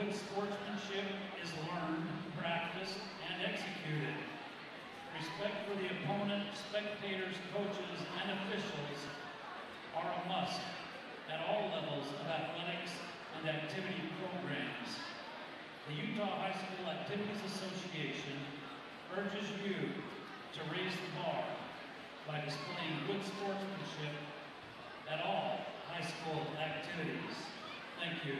Good sportsmanship is learned, practiced, and executed. Respect for the opponent, spectators, coaches, and officials are a must at all levels of athletics and activity programs. The Utah High School Activities Association urges you to raise the bar by displaying good sportsmanship at all high school activities. Thank you.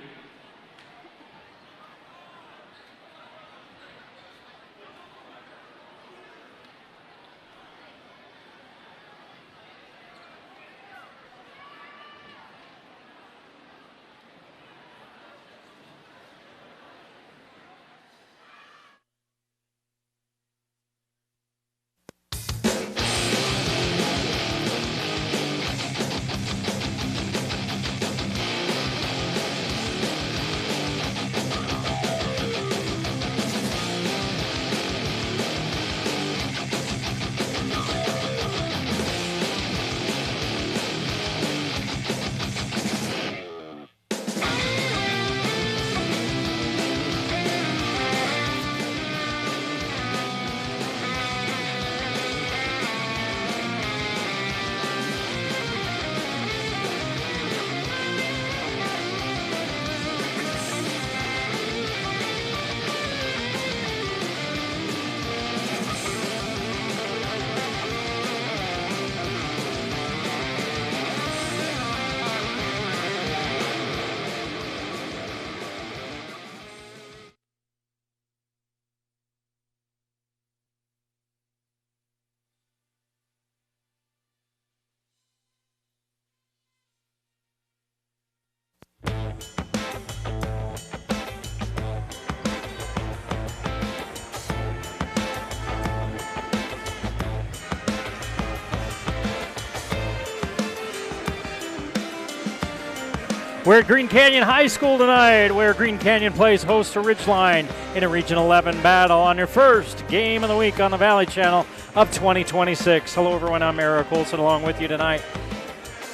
We're at Green Canyon High School tonight, where Green Canyon plays host to Ridgeline in a Region 11 battle on your first game of the week on the Valley Channel of 2026. Hello, everyone. I'm Eric Olson along with you tonight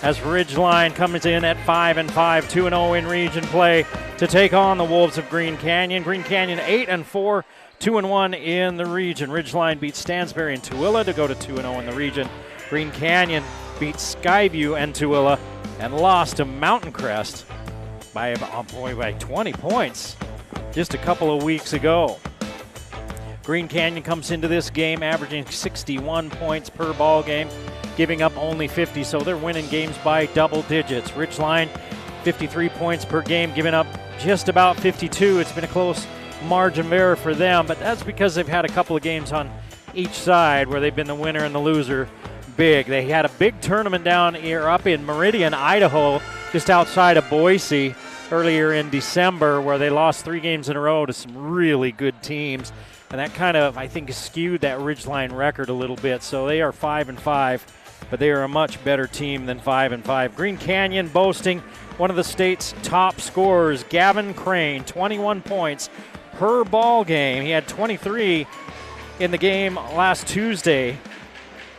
as Ridgeline comes in at 5-5, 2-0 in region play to take on the Wolves of Green Canyon. Green Canyon 8-4, 2-1 in the region. Ridgeline beats Stansbury and Tooele to go to 2-0 in the region. Green Canyon beats Skyview and Tooele and lost to Mountain Crest by 20 points just a couple of weeks ago. Green Canyon comes into this game averaging 61 points per ball game, giving up only 50, so they're winning games by double digits. Ridgeline, 53 points per game, giving up just about 52. It's been a close margin of error for them, but that's because they've had a couple of games on each side where they've been the winner and the loser big. They had a big tournament down here up in Meridian, Idaho, just outside of Boise earlier in December, where they lost 3 games in a row to some really good teams. And that kind of, I think, skewed that Ridgeline record a little bit. So they are 5-5, but they are a much better team than 5-5. Green Canyon boasting one of the state's top scorers, Gavin Crane, 21 points per ball game. He had 23 in the game last Tuesday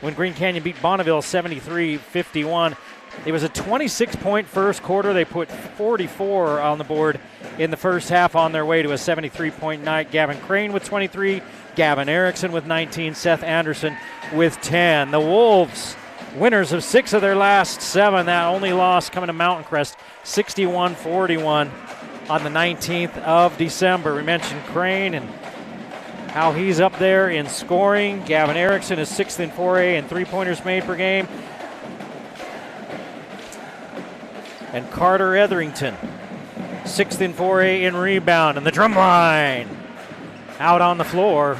when Green Canyon beat Bonneville 73-51. It was a 26-point first quarter. They put 44 on the board in the first half on their way to a 73-point night. Gavin Crane with 23, Gavin Erickson with 19, Seth Anderson with 10. The Wolves, winners of 6 of their last 7. That only loss coming to Mountain Crest, 61-41 on the 19th of December. We mentioned Crane and how he's up there in scoring. Gavin Erickson is 6th in 4A and 3-pointers made per game. And Carter Etherington, 6th in 4A in rebound. And the drum line out on the floor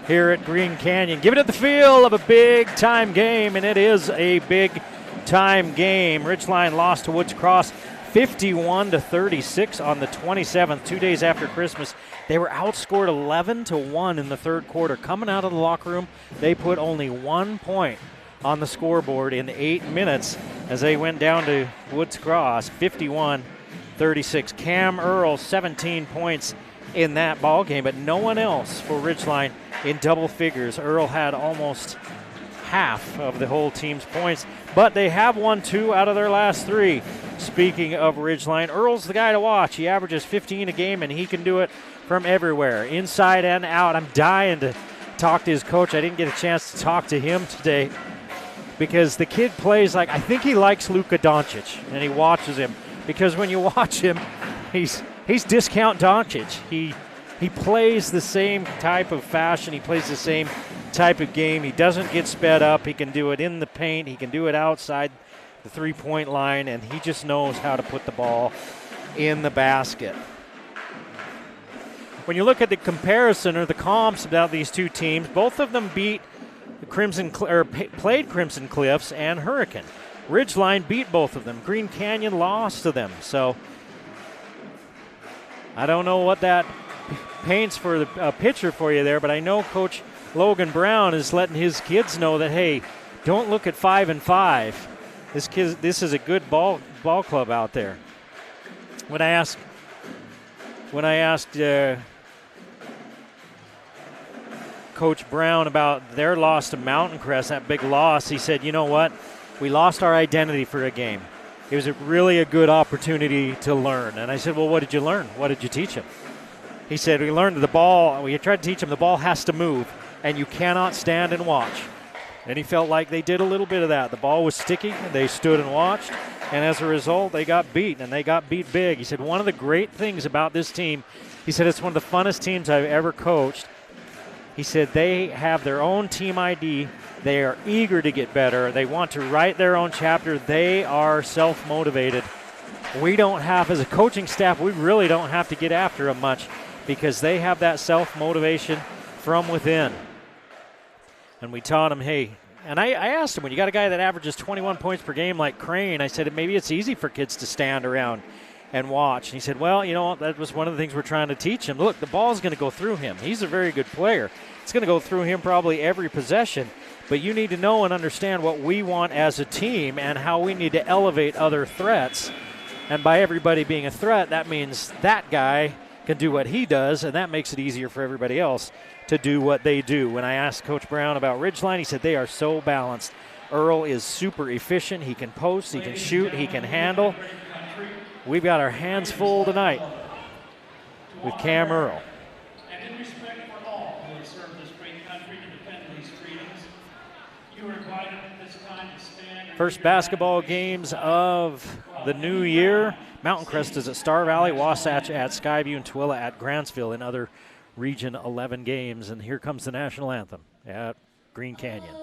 here at Green Canyon. Giving it the feel of a big-time game, and it is a big-time game. Ridgeline lost to Woods Cross 51-36 on the 27th, 2 days after Christmas. They were outscored 11-1 in the third quarter. Coming out of the locker room, they put only 1 point on the scoreboard in 8 minutes as they went down to Woods Cross, 51-36. Cam Earl, 17 points in that ball game, but no one else for Ridgeline in double figures. Earl had almost half of the whole team's points, but they have won 2 out of their last 3. Speaking of Ridgeline, Earl's the guy to watch. He averages 15 a game, and he can do it from everywhere, inside and out. I'm dying to talk to his coach. I didn't get a chance to talk to him today because the kid plays like, I think he likes Luka Doncic, and he watches him. Because when you watch him, he's discount Doncic. He plays the same type of fashion. He plays the same type of game. He doesn't get sped up. He can do it in the paint. He can do it outside the three-point line, and he just knows how to put the ball in the basket. When you look at the comparison or the comps about these two teams, both of them beat the played Crimson Cliffs and Hurricane. Ridgeline beat both of them. Green Canyon lost to them. So I don't know what that paints for the picture for you there, but I know Coach Logan Brown is letting his kids know that, hey, don't look at 5-5. This is a good ball club out there. When I asked Coach Brown about their loss to Mountain Crest, that big loss, he said, you know what? We lost our identity for a game. It was really a good opportunity to learn. And I said, well, what did you learn? What did you teach him? He said, we learned the ball, we tried to teach him the ball has to move, and you cannot stand and watch. And he felt like they did a little bit of that. The ball was sticky, and they stood and watched, and as a result, they got beat, and they got beat big. He said, one of the great things about this team, he said, it's one of the funnest teams I've ever coached. He said they have their own team ID. They are eager to get better. They want to write their own chapter. They are self-motivated. We don't have, as a coaching staff, we really don't have to get after them much because they have that self-motivation from within. And we taught them, hey, and I asked him, when you got a guy that averages 21 points per game like Crane, I said, maybe it's easy for kids to stand around and watch. And he said, well, you know, that was one of the things we're trying to teach him. Look, the ball's going to go through him. He's a very good player. It's going to go through him probably every possession. But you need to know and understand what we want as a team and how we need to elevate other threats. And by everybody being a threat, that means that guy can do what he does, and that makes it easier for everybody else to do what they do. When I asked Coach Brown about Ridgeline, he said they are so balanced. Earl is super efficient. He can post, he can shoot, he can handle. We've got our hands full tonight with Cam Earl. And in respect for all who have served this great country to defend these freedoms, you are invited at this time to stand. First basketball games of the new year. Mountain Crest is at Star Valley, Wasatch at Skyview, and Tooele at Grantsville in other Region 11 games. And here comes the national anthem at Green Canyon.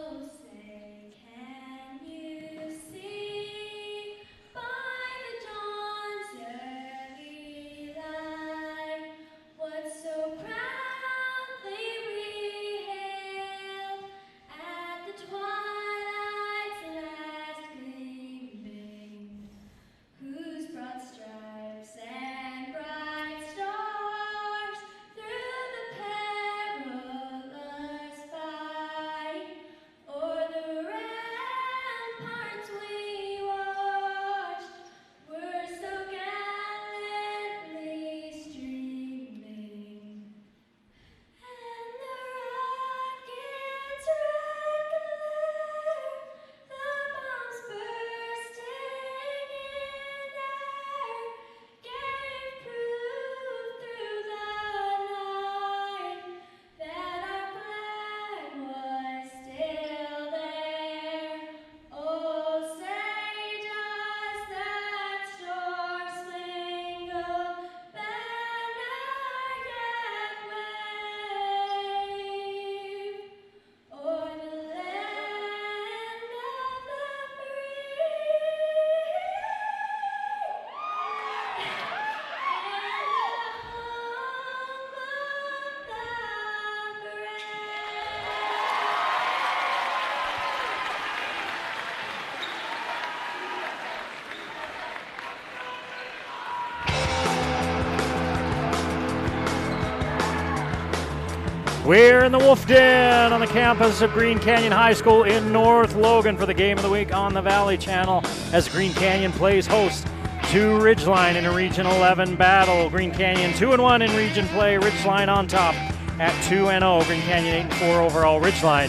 We're in the Wolf Den on the campus of Green Canyon High School in North Logan for the game of the week on the Valley Channel as Green Canyon plays host to Ridgeline in a Region 11 battle. Green Canyon 2-1 in region play. Ridgeline on top at 2-0. Green Canyon 8-4 overall. Ridgeline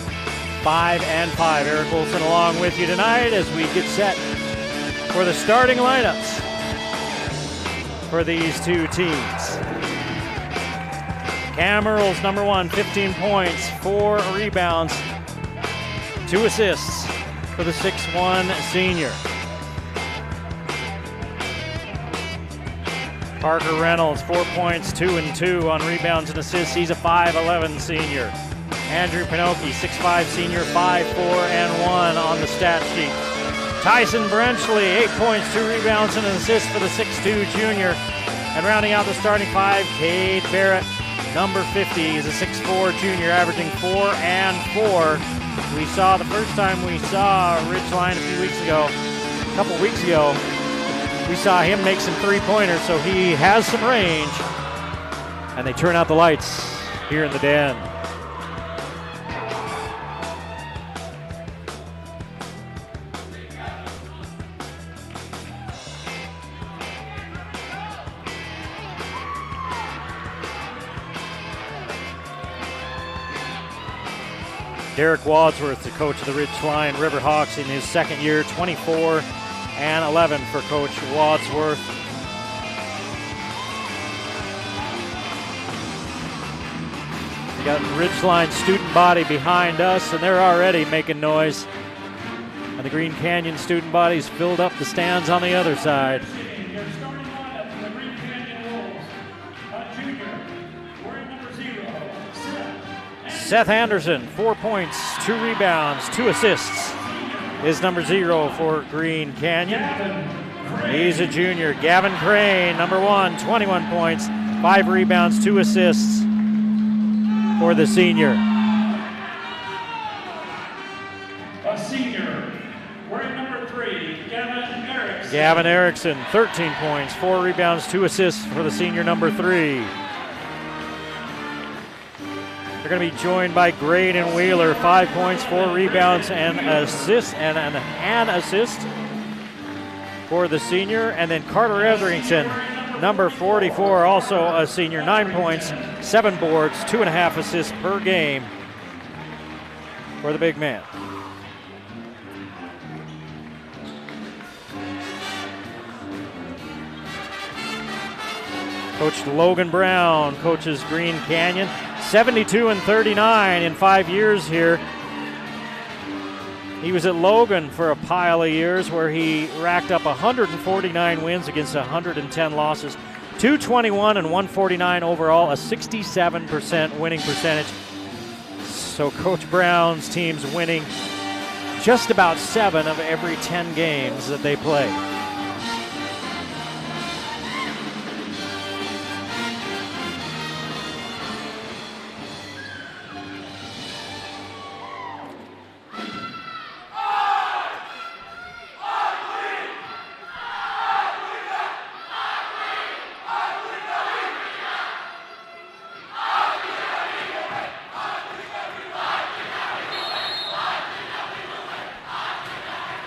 5-5. Eric Wilson along with you tonight as we get set for the starting lineups for these two teams. Cam Earls, number 1, 15 points, 4 rebounds, 2 assists for the 6'1" senior. Parker Reynolds, 4 points, 2 and 2 on rebounds and assists. He's a 5'11" senior. Andrew Pinocchi, 6'5" senior, 5'4" and 1 on the stat sheet. Tyson Brenchley, 8 points, 2 rebounds and an assist for the 6'2" junior. And rounding out the starting 5, Cade Barrett, number 50. He's a 6'4" junior, averaging 4 and 4. We saw the first time we saw Ridgeline a couple weeks ago, we saw him make some three-pointers, so he has some range. And they turn out the lights here in the den. Derek Wadsworth, the coach of the Ridgeline Riverhawks in his second year, 24 and 11 for Coach Wadsworth. We got Ridgeline student body behind us, and they're already making noise. And the Green Canyon student body's filled up the stands on the other side. Seth Anderson, 4 points, 2 rebounds, 2 assists, is number 0 for Green Canyon. He's a junior. Gavin Crane, number 1, 21 points, 5 rebounds, 2 assists for the senior. A senior, wearing number 3, Gavin Erickson. Gavin Erickson, 13 points, 4 rebounds, 2 assists for the senior number 3. They're going to be joined by Graydon Wheeler, 5 points, 4 rebounds, and assist, and an assist for the senior. And then Carter Etherington, number 44, also a senior, 9 points, 7 boards, 2.5 assists per game for the big man. Coach Logan Brown coaches Green Canyon. 72 and 39 in 5 years here. He was at Logan for a pile of years where he racked up 149 wins against 110 losses. 221 and 149 overall, a 67% winning percentage. So Coach Brown's team's winning just about 7 of every 10 games that they play.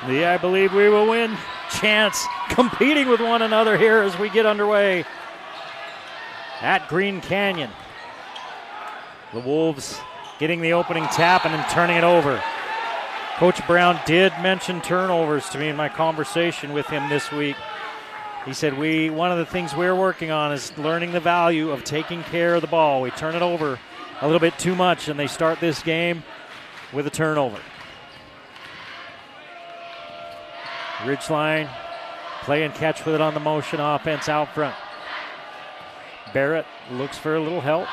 The I believe we will win chants competing with one another here as we get underway at Green Canyon. The Wolves getting the opening tap and then turning it over. Coach Brown did mention turnovers to me in my conversation with him this week. He said one of the things we're working on is learning the value of taking care of the ball. We turn it over a little bit too much, and they start this game with a turnover. Ridgeline play and catch with it on the motion offense out front. Barrett looks for a little help.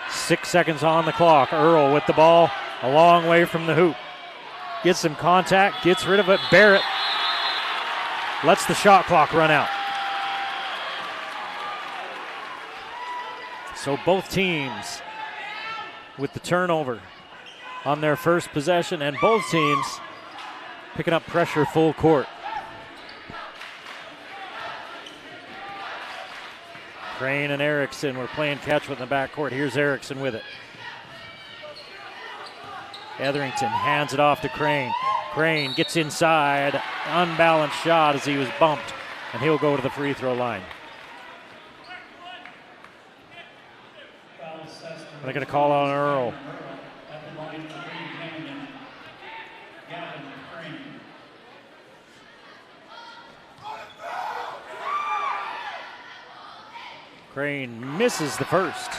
6 seconds on the clock. Earl with the ball a long way from the hoop. Gets some contact, gets rid of it. Barrett lets the shot clock run out. So both teams with the turnover on their first possession, and both teams picking up pressure full court. Crane and Erickson were playing catch with in the backcourt. Here's Erickson with it. Etherington hands it off to Crane. Crane gets inside, unbalanced shot as he was bumped, and he'll go to the free throw line. They're going to call on Earl. Crane misses the first.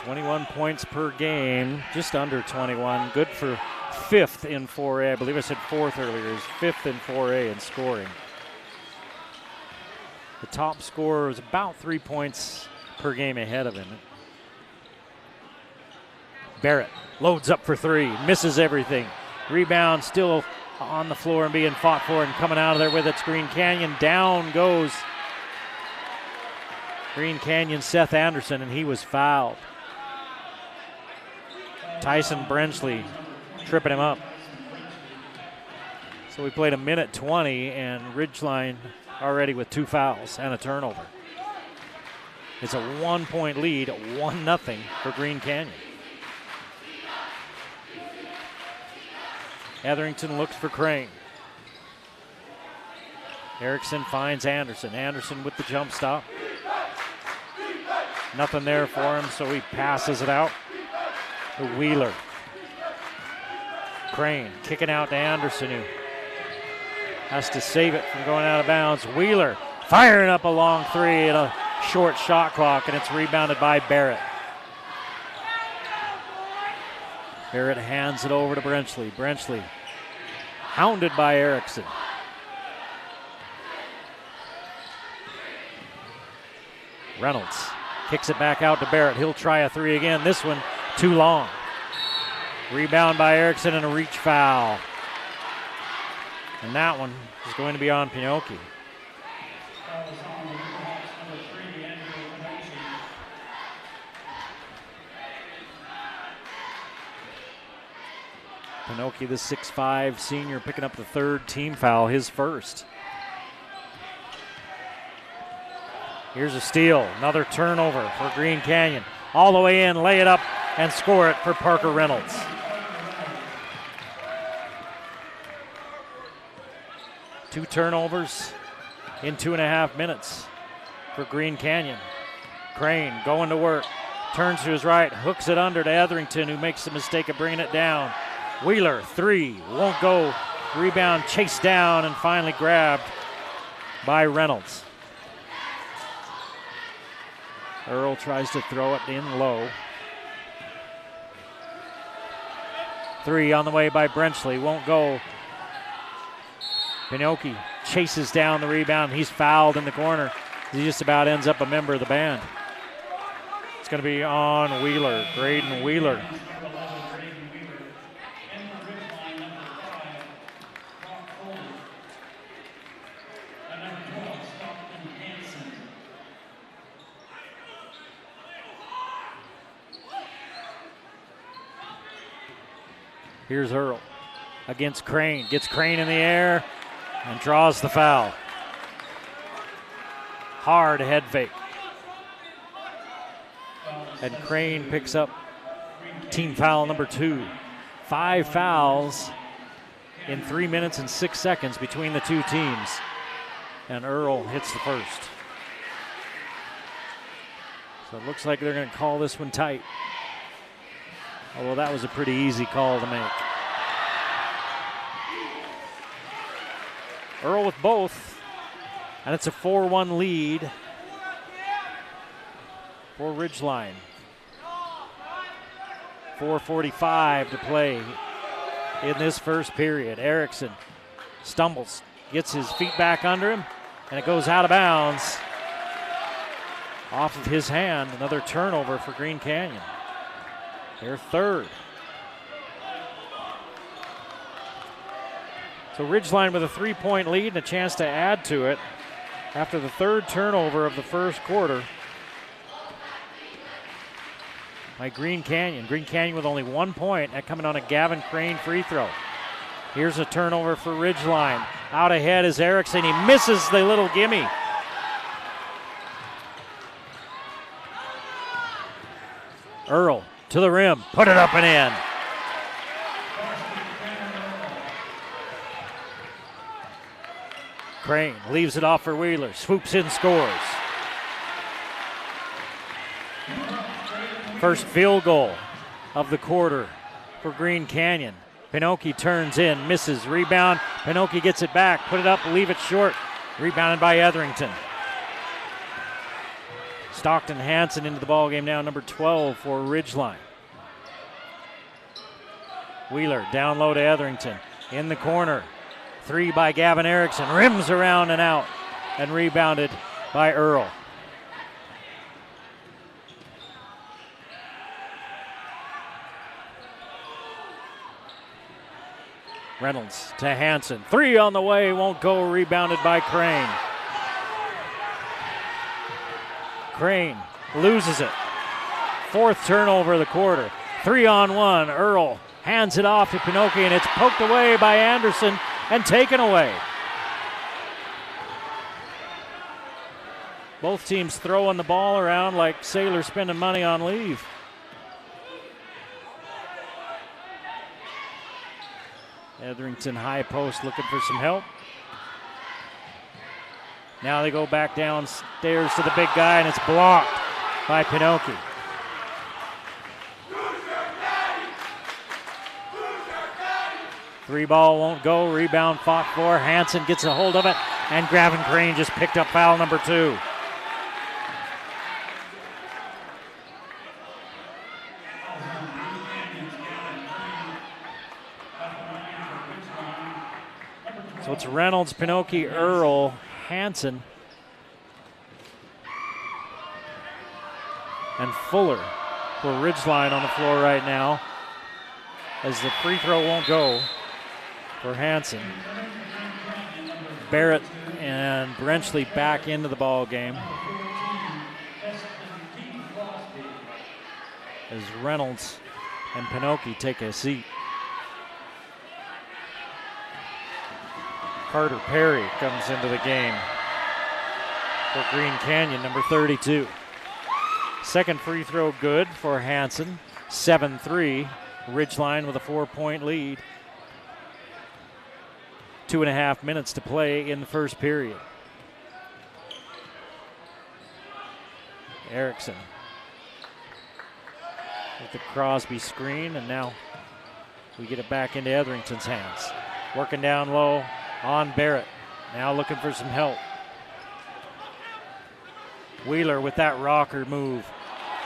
.21 points per game, just under 21. Good for fifth in 4A. I believe I said fourth earlier. He's fifth in 4A in scoring. The top scorer is about 3 points per game ahead of him. Barrett loads up for three, misses everything. Rebound still on the floor and being fought for, and coming out of there with it's Green Canyon. Down goes Green Canyon Seth Anderson, and he was fouled. Tyson Brenchley tripping him up. So we played a minute 20, and Ridgeline already with 2 fouls and a turnover. It's a 1-point lead, 1-0 for Green Canyon. Etherington looks for Crane. Erickson finds Anderson. Anderson with the jump stop. Nothing there for him, so he passes it out to Wheeler. Crane kicking out to Anderson, who has to save it from going out of bounds. Wheeler firing up a long three at a short shot clock, and it's rebounded by Barrett. Barrett hands it over to Brenchley. Brenchley hounded by Erickson. Reynolds kicks it back out to Barrett. He'll try a three again. This one too long. Rebound by Erickson and a reach foul. And that one is going to be on Pinocchi. Pinocchi, the 6'5" senior, picking up the third team foul, his first. Here's a steal, another turnover for Green Canyon. All the way in, lay it up and score it for Parker Reynolds. Two turnovers in 2.5 minutes for Green Canyon. Crane going to work, turns to his right, hooks it under to Etherington, who makes the mistake of bringing it down. Wheeler, three, won't go. Rebound chased down and finally grabbed by Reynolds. Earl tries to throw it in low. Three on the way by Brenchley, won't go. Pinocchi chases down the rebound. He's fouled in the corner. He just about ends up a member of the band. It's going to be on Wheeler, Graydon Wheeler. Here's Earl against Crane. Gets Crane in the air and draws the foul. Hard head fake. And Crane picks up team foul number 2. 5 fouls in 3 minutes and 6 seconds between the two teams. And Earl hits the first. So it looks like they're going to call this one tight. Although that was a pretty easy call to make. Earl with both, and it's a 4-1 lead for Ridgeline. 4:45 to play in this first period. Erickson stumbles, gets his feet back under him, and it goes out of bounds off of his hand. Another turnover for Green Canyon. Their third. So Ridgeline with a 3-point lead and a chance to add to it after the third turnover of the first quarter by Green Canyon. Green Canyon with only 1 point, that coming on a Gavin Crane free throw. Here's a turnover for Ridgeline. Out ahead is Erickson. He misses the little gimme. Earl to the rim, put it up and in. Crane leaves it off for Wheeler, swoops in, scores. First field goal of the quarter for Green Canyon. Pinocchi turns in, misses, rebound. Pinocchi gets it back, put it up, leave it short. Rebounded by Etherington. Stockton Hansen into the ball game now, number 12 for Ridgeline. Wheeler down low to Etherington. In the corner. 3 by Gavin Erickson. Rims around and out. And rebounded by Earl. Reynolds to Hansen. 3 on the way, won't go. Rebounded by Crane. Crane loses it. 4th turnover of the quarter. 3-on-1. Earl hands it off to Pinocchi, and it's poked away by Anderson and taken away. Both teams throwing the ball around like sailors spending money on leave. Etherington high post looking for some help. Now they go back downstairs to the big guy, and it's blocked by Pinocchi. Three ball won't go. Rebound fought for. Hansen gets a hold of it, and Gavin Crane just picked up foul number 2. So it's Reynolds, Pinocchi, Earl, Hansen, and Fuller for Ridgeline on the floor right now, as the free throw won't go for Hansen. Barrett and Brenchley back into the ball game as Reynolds and Pinocchi take a seat. Carter Perry comes into the game for Green Canyon, number 32. Second free throw good for Hansen. 7-3. Ridgeline with a 4-point lead. 2.5 minutes to play in the first period. Erickson with the Crosby screen, and now we get it back into Etherington's hands. Working down low on Barrett. Now looking for some help. Wheeler with that rocker move.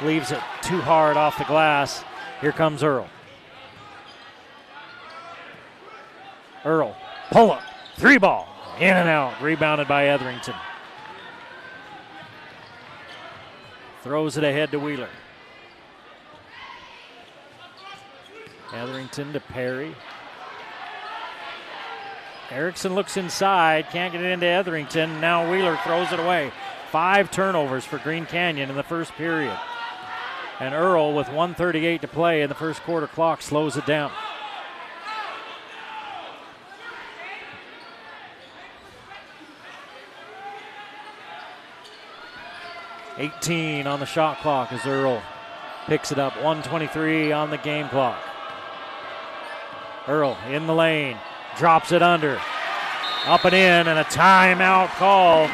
Leaves it too hard off the glass. Here comes Earl. Earl, pull up, 3 ball, in and out. Rebounded by Etherington. Throws it ahead to Wheeler. Etherington to Perry. Erickson looks inside, can't get it into Etherington. Now Wheeler throws it away. 5 turnovers for Green Canyon in the first period. And Earl, with 1:38 to play in the first quarter clock, slows it down. $18 on the shot clock as Earl picks it up. 1:23 on the game clock. Earl in the lane. Drops it under. Up and in, and a timeout call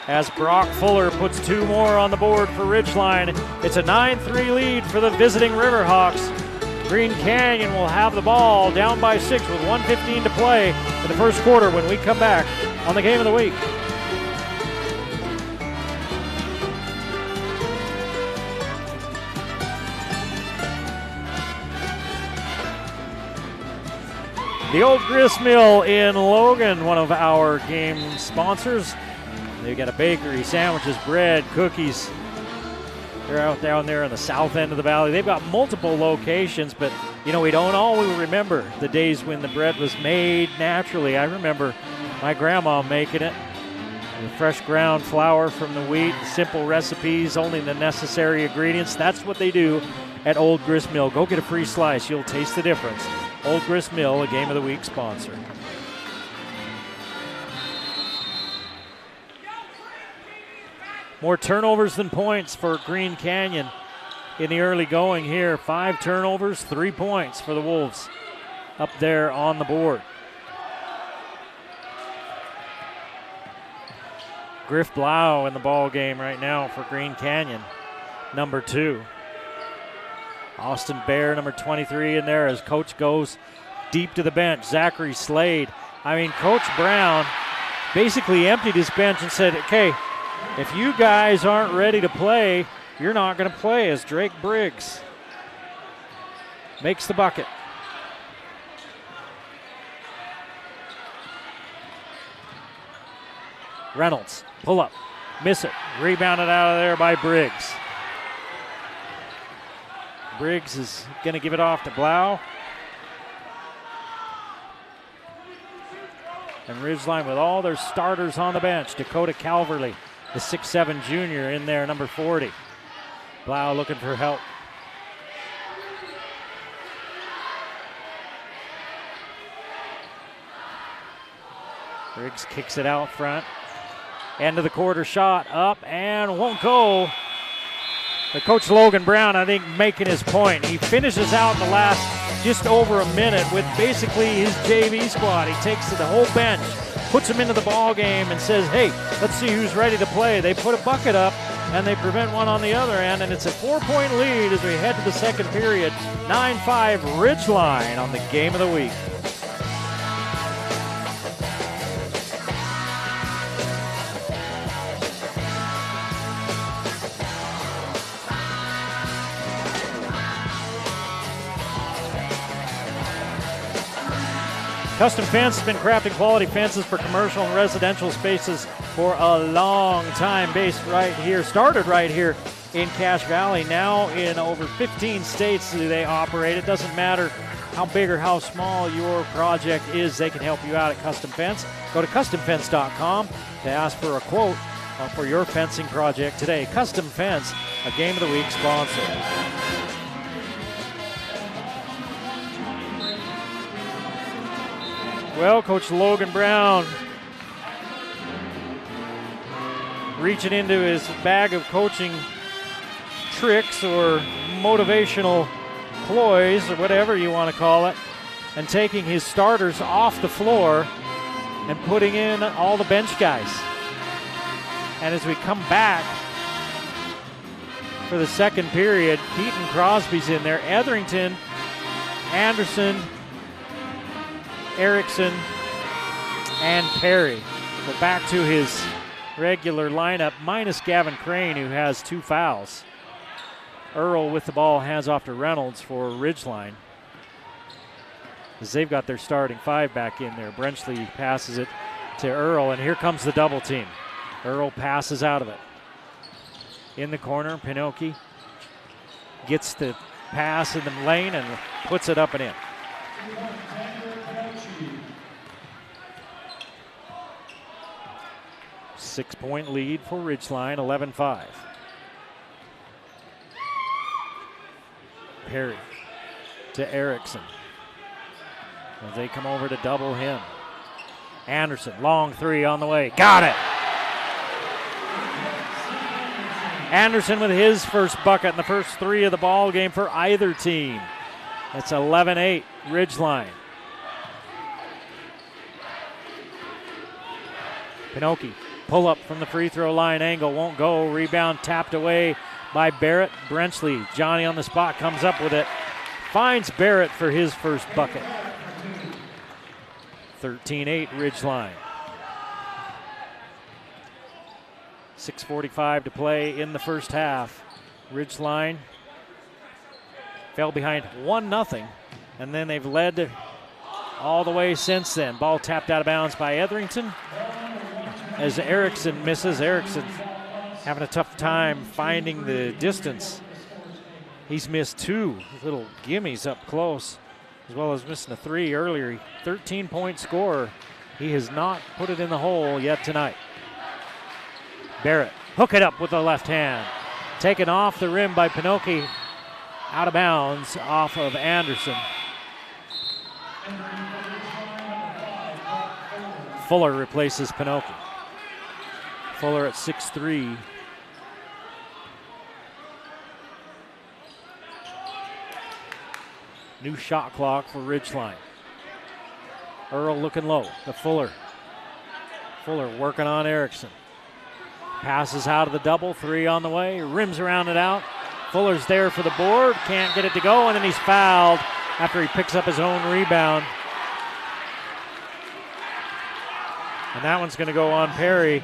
as Brock Fuller puts 2 more on the board for Ridgeline. It's a 9-3 lead for the visiting Riverhawks. Green Canyon will have the ball down by 6 with 1:15 to play in the first quarter when we come back on the Game of the Week. The Old Grist Mill in Logan, one of our game sponsors. They've got a bakery, sandwiches, bread, cookies. They're out down there in the south end of the valley. They've got multiple locations, but you know, we don't always remember the days when the bread was made naturally. I remember my grandma making it. The fresh ground flour from the wheat, simple recipes, only the necessary ingredients. That's what they do at Old Grist Mill. Go get a free slice. You'll taste the difference. Old Grist Mill, a Game of the Week sponsor. More turnovers than points for Green Canyon in the early going here. 5 turnovers, 3 points for the Wolves up there on the board. Griff Blau in the ball game right now for Green Canyon, number 2. Austin Bear, number 23, in there as coach goes deep to the bench. Zachary Slade. I mean, Coach Brown basically emptied his bench and said, okay, if you guys aren't ready to play, you're not going to play, as Drake Briggs makes the bucket. Reynolds, pull up, miss it, rebounded out of there by Briggs. Briggs is going to give it off to Blau. And Ridgeline with all their starters on the bench. Dakota Calverley, the 6'7 junior, in there, number 40. Blau looking for help. Briggs kicks it out front. End of the quarter shot, up and won't go. But Coach Logan Brown, I think, making his point. He finishes out the last just over a minute with basically his JV squad. He takes the whole bench, puts them into the ball game, and says, hey, let's see who's ready to play. They put a bucket up, and they prevent one on the other end, and it's a 4-point lead as we head to the second period. 9-5 Ridgeline on the game of the week. Custom Fence has been crafting quality fences for commercial and residential spaces for a long time. Started right here in Cache Valley. Now in over 15 states they operate. It doesn't matter how big or how small your project is, they can help you out at Custom Fence. Go to customfence.com to ask for a quote for your fencing project today. Custom Fence, a Game of the Week sponsor. Well, Coach Logan Brown reaching into his bag of coaching tricks or motivational ploys or whatever you want to call it, and taking his starters off the floor and putting in all the bench guys. And as we come back for the second period, Keaton Crosby's in there, Etherington, Anderson, Erickson, and Perry. So back to his regular lineup, minus Gavin Crane, who has 2 fouls. Earl with the ball, hands off to Reynolds for Ridgeline, as they've got their starting 5 back in there. Brenchley passes it to Earl, and here comes the double team. Earl passes out of it. In the corner, Pinoki gets the pass in the lane and puts it up and in. 6-point lead for Ridgeline, 11-5. Perry to Erickson as they come over to double him. Anderson, long 3 on the way. Got it! Anderson with his first bucket in the first 3 of the ball game for either team. It's 11-8 Ridgeline. Pinoki, pull up from the free throw line, angle won't go. Rebound tapped away by Barrett. Brenchley, Johnny on the spot, comes up with it. Finds Barrett for his first bucket. 13-8 Ridgeline. 6:45 to play in the first half. Ridgeline fell behind 1-0, and then they've led all the way since then. Ball tapped out of bounds by Etherington as Erickson misses. Erickson having a tough time finding the distance. He's missed 2 little gimmies up close, as well as missing a 3 earlier. 13-point scorer. He has not put it in the hole yet tonight. Barrett, hook it up with the left hand. Taken off the rim by Pinoki, out of bounds off of Anderson. Fuller replaces Pinoki. Fuller at 6'3". New shot clock for Ridgeline. Earl looking low to Fuller. Fuller working on Erickson. Passes out of the double, 3 on the way, rims around it out. Fuller's there for the board, can't get it to go, and then he's fouled after he picks up his own rebound. And that one's going to go on Perry.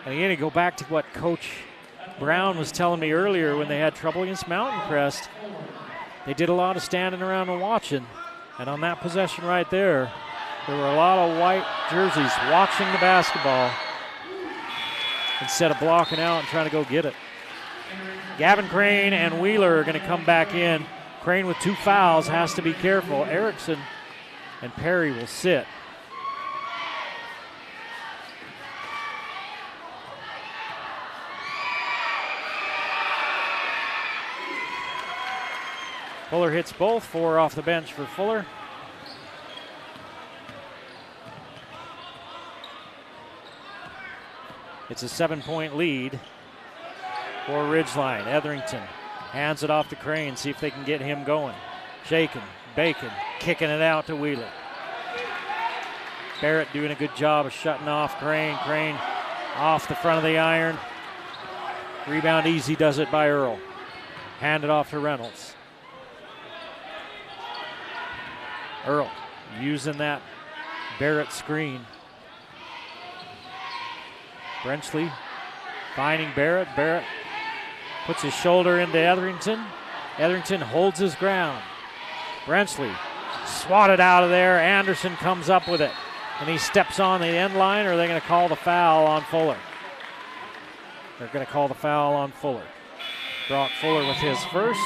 And again, you go back to what Coach Brown was telling me earlier when they had trouble against Mountain Crest. They did a lot of standing around and watching. And on that possession right there were a lot of white jerseys watching the basketball instead of blocking out and trying to go get it. Gavin Crane and Wheeler are going to come back in. Crane with 2 fouls has to be careful. Erickson and Perry will sit. Fuller hits both, 4 off the bench for Fuller. It's a 7-point lead for Ridgeline. Etherington hands it off to Crane, see if they can get him going. Shaking, Bacon, kicking it out to Wheeler. Barrett doing a good job of shutting off Crane. Crane off the front of the iron. Rebound easy does it by Earl. Hand it off to Reynolds. Earl using that Barrett screen. Brenchley finding Barrett. Barrett puts his shoulder into Etherington. Etherington holds his ground. Brenchley swatted out of there. Anderson comes up with it. And he steps on the end line, or are they going to call the foul on Fuller? They're going to call the foul on Fuller. Brock Fuller with his first.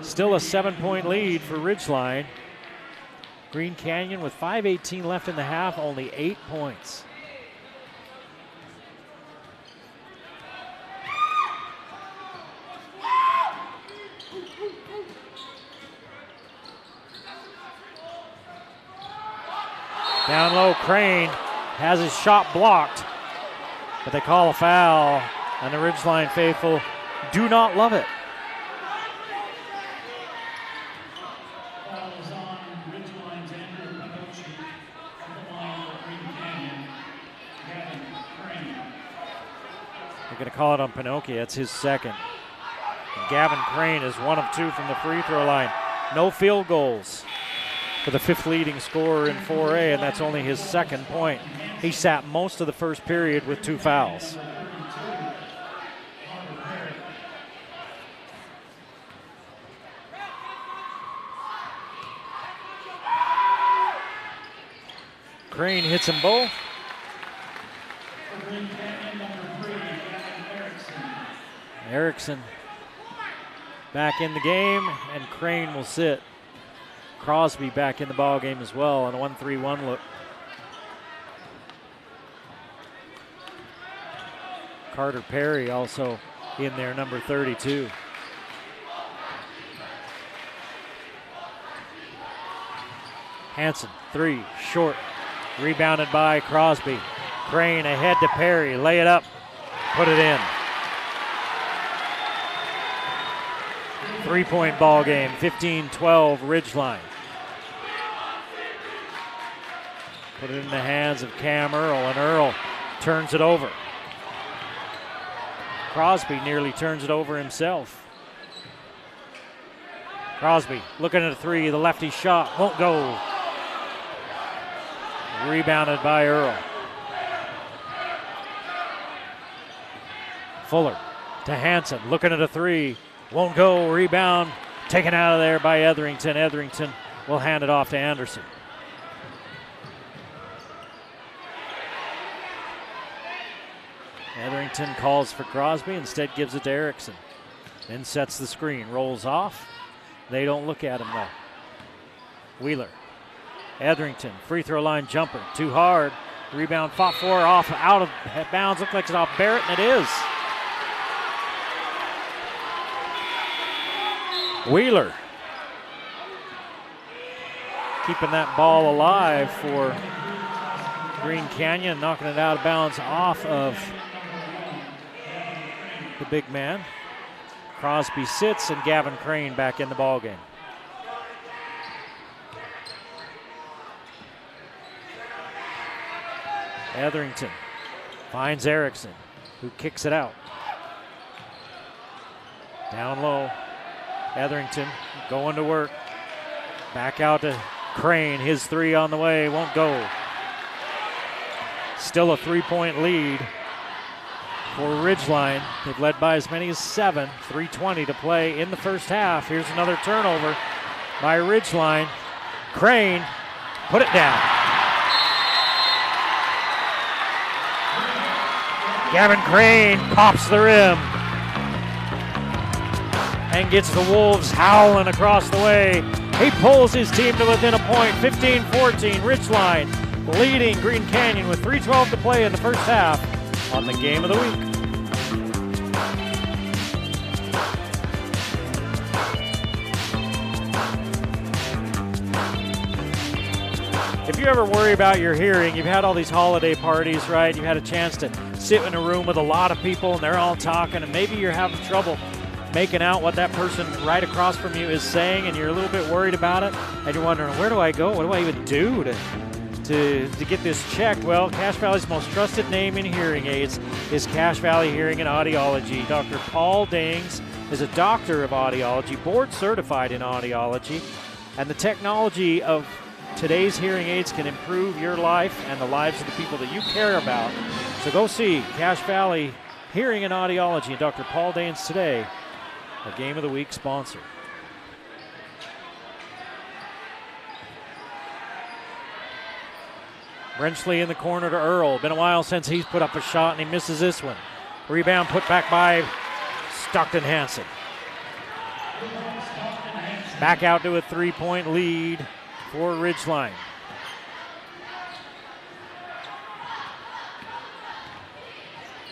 Still a 7-point lead for Ridgeline. Green Canyon with 5:18 left in the half, only 8 points. Down low, Crane has his shot blocked, but they call a foul, and the Ridgeline faithful do not love it. They're going to call it on Pinocchio. It's his second. And Gavin Crane is 1 of 2 from the free throw line. No field goals for the 5th leading scorer in 4A, and that's only his 2nd point. He sat most of the first period with 2 fouls. Crane hits them both. Erickson back in the game, and Crane will sit. Crosby back in the ball game as well on a 1-3-1 look. Carter Perry also in there, number 32. Hanson, 3, short. Rebounded by Crosby. Crane ahead to Perry, lay it up, put it in. 3-point ball game, 15-12 Ridgeline. Put it in the hands of Cam Earl, and Earl turns it over. Crosby nearly turns it over himself. Crosby looking at a 3, the lefty shot won't go. Rebounded by Earl. Fuller to Hanson, looking at a 3. Won't go, rebound taken out of there by Etherington. Etherington will hand it off to Anderson. Etherington calls for Crosby, instead gives it to Erickson. Then sets the screen, rolls off. They don't look at him though. Wheeler. Etherington, free throw line jumper, too hard. Rebound fought for, off, out of bounds. Looks like it's off Barrett, and it is. Wheeler keeping that ball alive for Green Canyon, knocking it out of bounds off of the big man. Crosby sits, and Gavin Crane back in the ball game. Etherington finds Erickson. who kicks it out. Down low, Etherington going to work. Back out to Crane, his three on the way, won't go. Still a 3-point lead for Ridgeline. They've led by as many as 7, 3:20 to play in the first half. Here's another turnover by Ridgeline. Crane, put it down. Gavin Crane pops the rim and gets the Wolves howling across the way. He pulls his team to within a point, 15-14. Ridgeline leading Green Canyon with 3:12 to play in the first half on the Game of the Week. If you ever worry about your hearing, you've had all these holiday parties, right? You've had a chance to sit in a room with a lot of people and they're all talking, and maybe you're having trouble making out what that person right across from you is saying, and you're a little bit worried about it, and you're wondering, where do I go? What do I even do to get this checked? Well, Cache Valley's most trusted name in hearing aids is Cache Valley Hearing and Audiology. Dr. Paul Daines is a doctor of audiology, board certified in audiology, and the technology of today's hearing aids can improve your life and the lives of the people that you care about. So go see Cache Valley Hearing and Audiology and Dr. Paul Daines today, a Game of the Week sponsor. Brenchley in the corner to Earl. Been a while since he's put up a shot, and he misses this one. Rebound put back by Stockton Hansen. Back out to a 3-point lead for Ridgeline.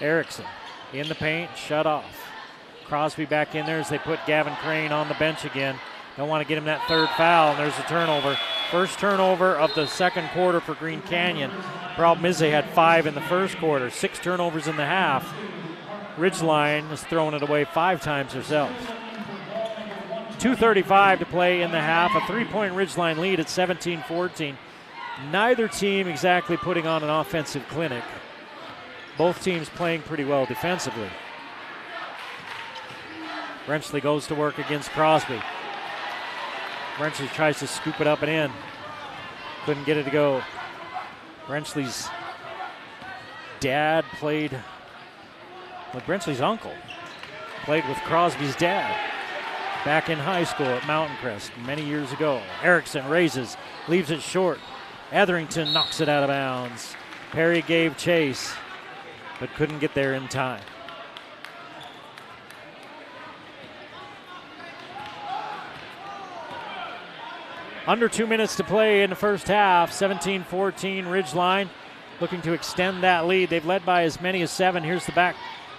Erickson in the paint, shut off. Crosby back in there as they put Gavin Crane on the bench again. Don't want to get him that third foul, and there's a turnover. First turnover of the second quarter for Green Canyon. Problem is they had 5 in the first quarter, 6 turnovers in the half. Ridgeline has thrown it away 5 times herself. 2:35 to play in the half, a 3-point Ridgeline lead at 17-14. Neither team exactly putting on an offensive clinic. Both teams playing pretty well defensively. Brenchley goes to work against Crosby. Brenchley tries to scoop it up and in. Couldn't get it to go. Brenchley's dad played with Brenchley's uncle. Played with Crosby's dad back in high school at Mountain Crest many years ago. Erickson raises, leaves it short. Etherington knocks it out of bounds. Perry gave chase, but couldn't get there in time. Under 2 minutes to play in the first half. 17-14 Ridgeline looking to extend that lead. They've led by as many as 7. Here's the back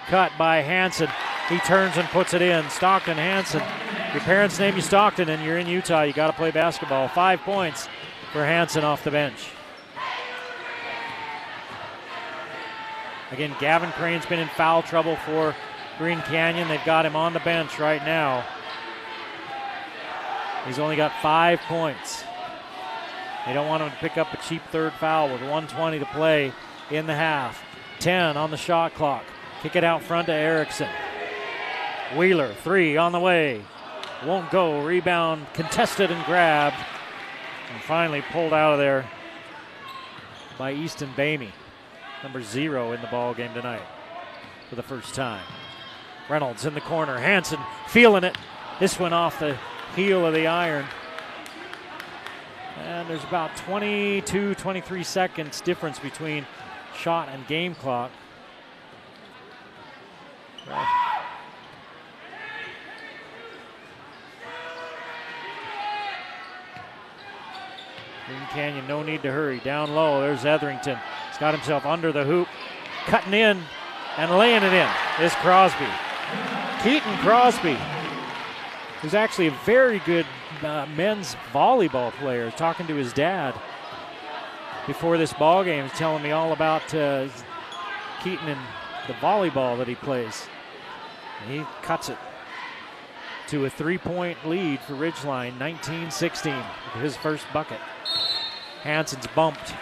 cut by Hansen. He turns and puts it in. Stockton Hansen. Your parents name you Stockton and you're in Utah. You got to play basketball. 5 points for Hansen off the bench. Again, Gavin Crane's been in foul trouble for Green Canyon. They've got him on the bench right now. He's only got 5 points. They don't want him to pick up a cheap third foul with 1:20 to play in the half. 10 on the shot clock. Kick it out front to Erickson. Wheeler, 3 on the way. Won't go. Rebound contested and grabbed. And finally pulled out of there by Easton Bamey, number 0 in the ball game tonight for the first time. Reynolds in the corner. Hansen feeling it. This one off the heel of the iron. And there's about 22, 23 seconds difference between shot and game clock. Green Canyon, no need to hurry. Down low, there's Etherington. He's got himself under the hoop, cutting in and laying it in is Crosby. Keaton Crosby, who's actually a very good men's volleyball player. Talking to his dad before this ball game, he's telling me all about Keaton and the volleyball that he plays. And he cuts it to a 3-point lead for Ridgeline, 19-16, his first bucket. Hansen's bumped.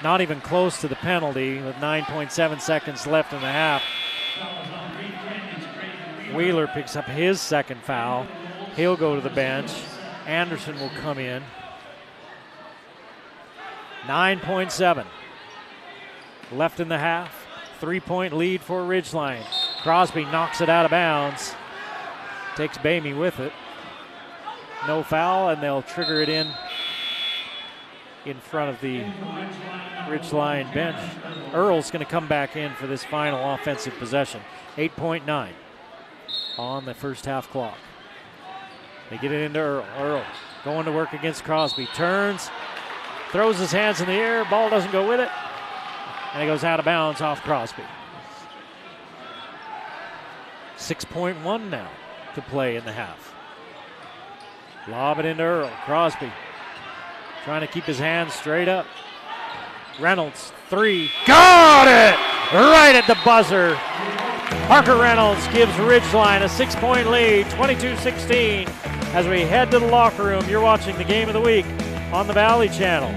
Not even close to the penalty with 9.7 seconds left in the half. Wheeler picks up his second foul. He'll go to the bench. Anderson will come in. 9.7 left in the half. 3-point lead for Ridgeline. Crosby knocks it out of bounds. Takes Bamey with it. No foul, and they'll trigger it in front of the Ridgeline bench. Earl's going to come back in for this final offensive possession. 8.9 on the first half clock. They get it into Earl. Earl going to work against Crosby. Turns, throws his hands in the air. Ball doesn't go with it. And it goes out of bounds off Crosby. 6.1 now to play in the half. Lob it into Earl. Crosby trying to keep his hands straight up. Reynolds, 3. Got it! Right at the buzzer. Parker Reynolds gives Ridgeline a 6-point lead, 22-16. As we head to the locker room, you're watching the game of the week on the Valley Channel.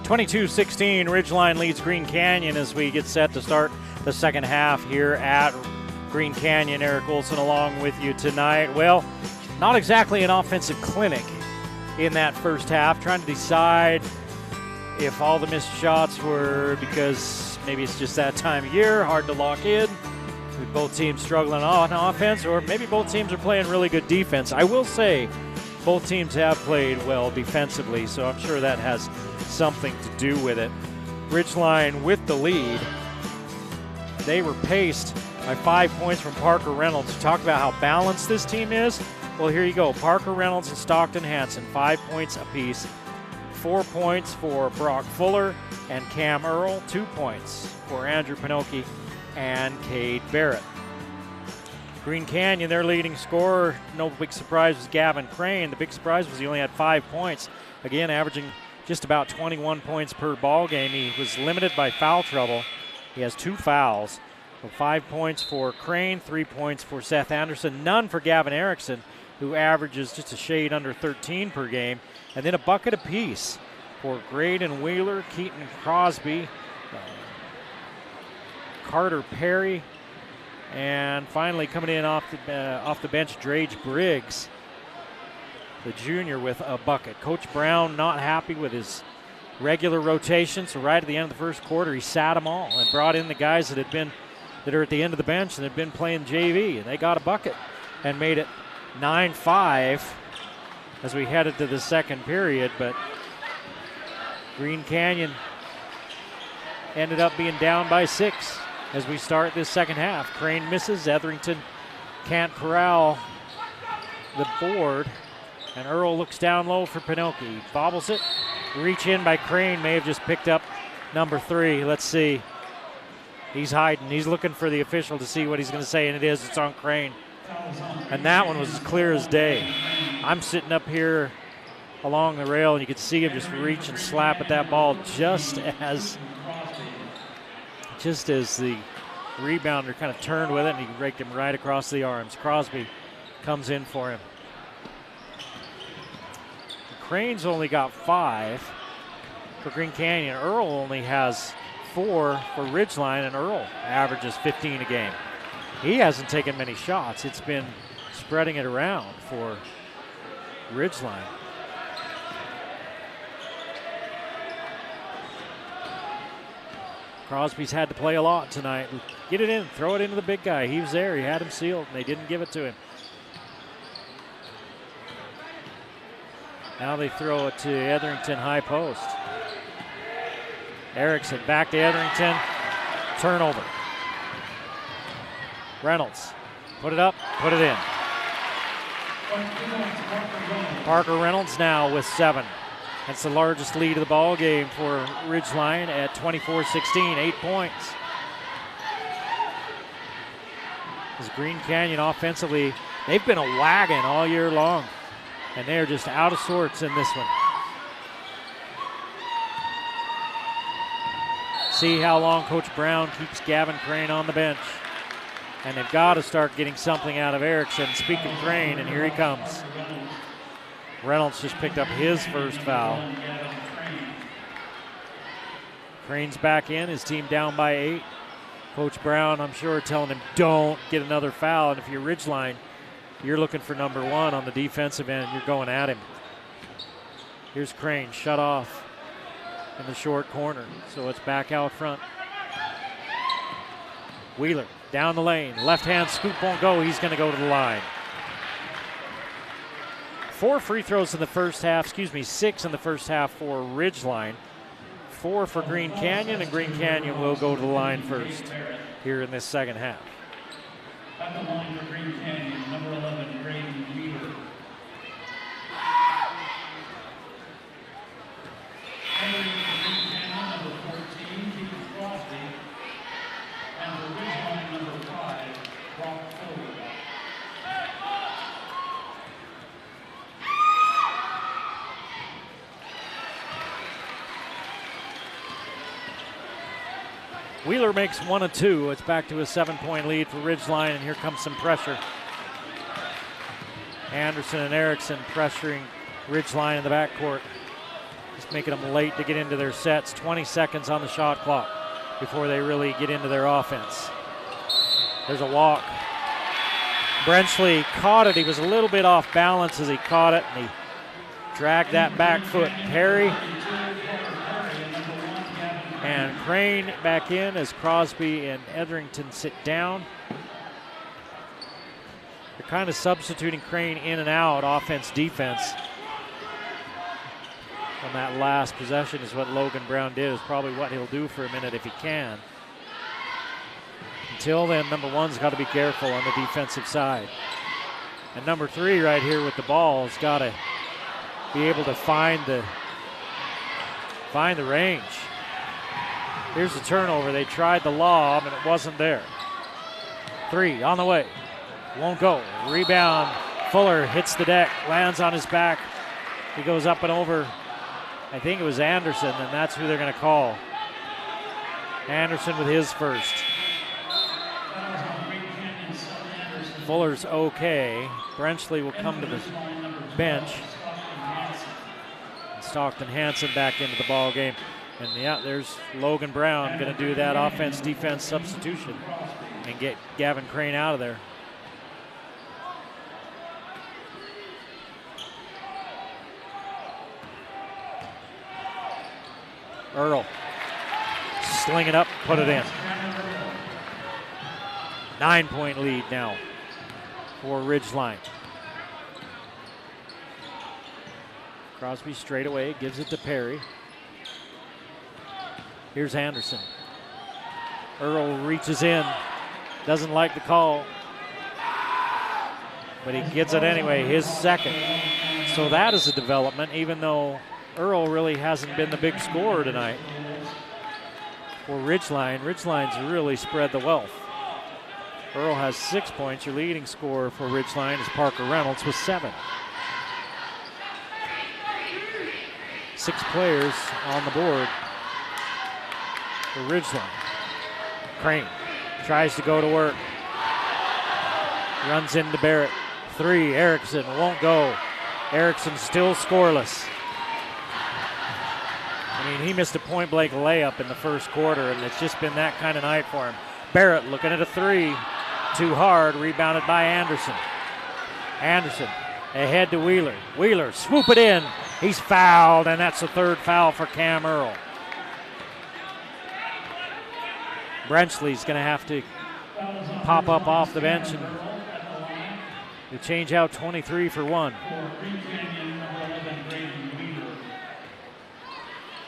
22-16, Ridgeline leads Green Canyon as we get set to start the second half here at Green Canyon. Eric Olson along with you tonight. Well, not exactly an offensive clinic in that first half, trying to decide if all the missed shots were because maybe it's just that time of year, hard to lock in, with both teams struggling on offense, or maybe both teams are playing really good defense. I will say both teams have played well defensively, so I'm sure that has something to do with it. Ridgeline with the lead. They were paced by 5 points from Parker Reynolds. Talk about how balanced this team is. Well, here you go. Parker Reynolds and Stockton Hansen, 5 points apiece. 4 points for Brock Fuller and Cam Earl. 2 points for Andrew Pinocchi and Cade Barrett. Green Canyon, their leading scorer, no big surprise, was Gavin Crane. The big surprise was he only had 5 points. Again, averaging just about 21 points per ball game. He was limited by foul trouble. He has 2 fouls. So 5 points for Crane, 3 points for Seth Anderson, none for Gavin Erickson, who averages just a shade under 13 per game. And then a bucket apiece for Graydon Wheeler, Keaton Crosby, Carter Perry, and finally coming in off the bench, Drage Briggs, the junior, with a bucket. Coach Brown not happy with his regular rotation, so right at the end of the first quarter, he sat them all and brought in the guys that are at the end of the bench and had been playing JV, and they got a bucket and made it 9-5 as we headed to the second period. But Green Canyon ended up being down by 6 as we start this second half. Crane misses. Etherington can't corral the board, and Earl looks down low for Pinocchi. Bobbles it. Reach in by Crane. May have just picked up number 3. Let's see. He's hiding. He's looking for the official to see what he's going to say, and it's on Crane. And that one was as clear as day. I'm sitting up here along the rail, and you could see him just reach and slap at that ball just as the rebounder kind of turned with it, and he raked him right across the arms. Crosby comes in for him. Crane's only got 5 for Green Canyon. Earl only has 4 for Ridgeline, and Earl averages 15 a game. He hasn't taken many shots. It's been spreading it around for Ridgeline. Crosby's had to play a lot tonight. Get it in, throw it into the big guy. He was there, he had him sealed, and they didn't give it to him. Now they throw it to Etherington, high post. Erickson back to Etherington, turnover. Reynolds, put it up, put it in. Parker Reynolds now with 7. That's the largest lead of the ball game for Ridgeline at 24-16, 8 points. As Green Canyon offensively, they've been a wagon all year long, and they're just out of sorts in this one. See how long Coach Brown keeps Gavin Crane on the bench. And they've got to start getting something out of Erickson. Speaking of Crane, and here he comes. Reynolds just picked up his first foul. Crane's back in, his team down by 8. Coach Brown, I'm sure, telling him don't get another foul. And if you're Ridgeline, you're looking for number 1 on the defensive end. You're going at him. Here's Crane, shut off in the short corner. So it's back out front. Wheeler down the lane. Left hand scoop won't go. He's going to go to the line. 4 free throws in the first half. 6 in the first half for Ridgeline. 4 for Green Canyon, and Green Canyon will go to the line first here in this second half. At the line for Green Canyon, number 11, Graydon Wheeler. Entering for Green Canyon, number 14, Keith Crosby. And for Ridgeline, number 5, Brock Fuller. Wheeler makes 1 of 2. It's back to a 7-point lead for Ridgeline, and here comes some pressure. Anderson and Erickson pressuring Ridgeline in the backcourt. As It's making them late to get into their sets. 20 seconds on the shot clock before they really get into their offense. There's a walk. Brenchley caught it. He was a little bit off balance as he caught it, and he dragged that back foot. Perry and Crane back in as Crosby and Etherington sit down. They're kind of substituting Crane in and out, offense, defense. On that last possession is what Logan Brown did, is probably what he'll do for a minute if he can. Until then, number one's got to be careful on the defensive side. And number three right here with the ball has got to be able to find the range. Here's the turnover. They tried the lob and it wasn't there. Three on the way. Won't go. Rebound. Fuller hits the deck, lands on his back. He goes up and over. I think it was Anderson, and that's who they're going to call. Anderson with his first. Fuller's okay. Brenchley will come to the bench. Stockton Hansen back into the ball game. And yeah, there's Logan Brown going to do that offense-defense substitution and get Gavin Crane out of there. Earl, sling it up, put it in. 9-point lead now for Ridgeline. Crosby straight away, gives it to Perry. Here's Anderson. Earl reaches in, doesn't like the call, but he gets it anyway, his second. So that is a development, even though Earl really hasn't been the big scorer tonight for Ridgeline. Ridgeline's really spread the wealth. Earl has 6 points. Your leading scorer for Ridgeline is Parker Reynolds with 7. 6 players on the board for Ridgeline. Crane tries to go to work. Runs into Barrett. 3, Erickson won't go. Erickson still scoreless. I mean, he missed a point-blank layup in the first quarter, and it's just been that kind of night for him. Barrett looking at a 3. Too hard, rebounded by Anderson. Anderson ahead to Wheeler. Wheeler, swoop it in. He's fouled, and that's the 3rd foul for Cam Earl. Brenchley's going to have to pop up off the bench and they change out 23 for 1.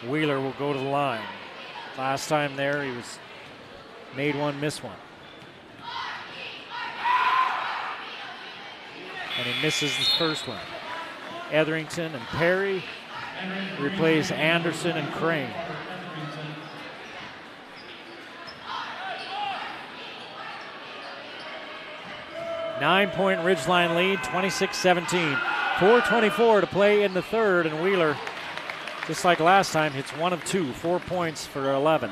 Wheeler will go to the line. Last time there, he was made one, miss one. And he misses the first one. Etherington and Perry replace Anderson and Crane. Nine-point Ridgeline lead, 26-17. 4:24 to play in the third, and Wheeler, just like last time, hits 1 of 2, 4 points for 11.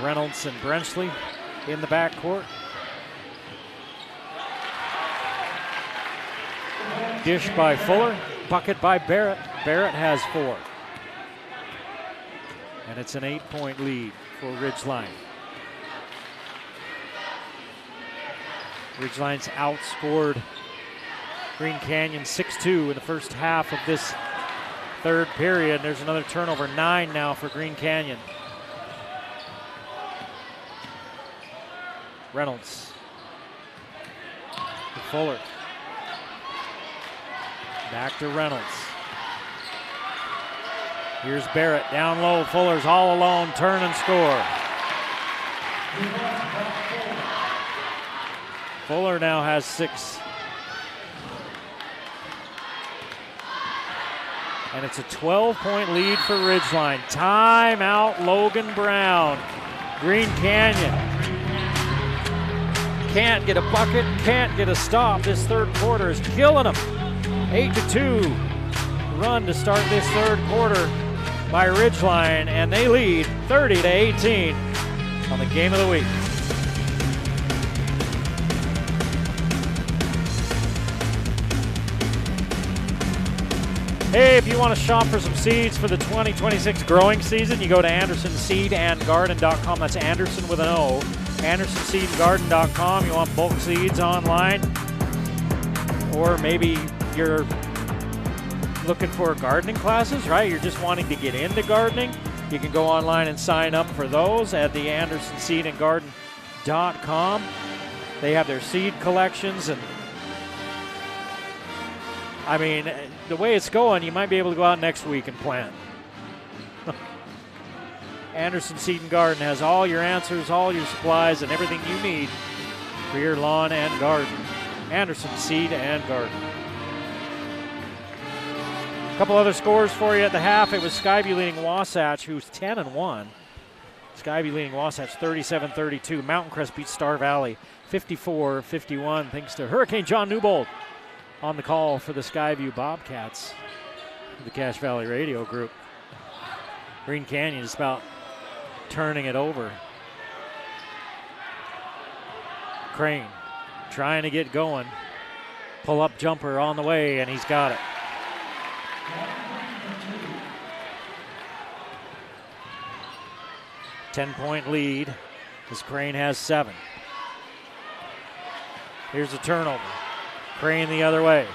Reynolds and Brenchley in the backcourt. Dish by Fuller, bucket by Barrett. Barrett has 4. And it's an 8-point lead for Ridgeline. Ridgeline's outscored Green Canyon 6-2 in the first half of this third period. There's another turnover, 9 now for Green Canyon. Reynolds to Fuller. Back to Reynolds. Here's Barrett down low. Fuller's all alone. Turn and score. Fuller now has 6. And it's a 12-point lead for Ridgeline. Timeout, Logan Brown. Green Canyon can't get a bucket, can't get a stop. This third quarter is killing them. 8-2 run to start this third quarter by Ridgeline, and they lead 30-18 on the game of the week. Hey, if you want to shop for some seeds for the 2026 growing season, you go to AndersonSeedandGarden.com. That's Anderson with an O. AndersonSeedandGarden.com. You want bulk seeds online, or maybe you're looking for gardening classes, right? You're just wanting to get into gardening. You can go online and sign up for those at the AndersonSeedandGarden.com. They have their seed collections, and I mean, the way it's going, you might be able to go out next week and plant. Anderson Seed and Garden has all your answers, all your supplies, and everything you need for your lawn and garden. Anderson Seed and Garden. A couple other scores for you at the half. It was Skyview leading Wasatch, who's 10-1. Skyview leading Wasatch 37-32. Mountain Crest beats Star Valley 54-51, thanks to Hurricane John Newbold on the call for the Skyview Bobcats, the Cache Valley Radio Group. Green Canyon is about turning it over. Crane trying to get going. Pull-up jumper on the way, and he's got it. Ten-point lead as Crane has 7. Here's a turnover. Crane the other way.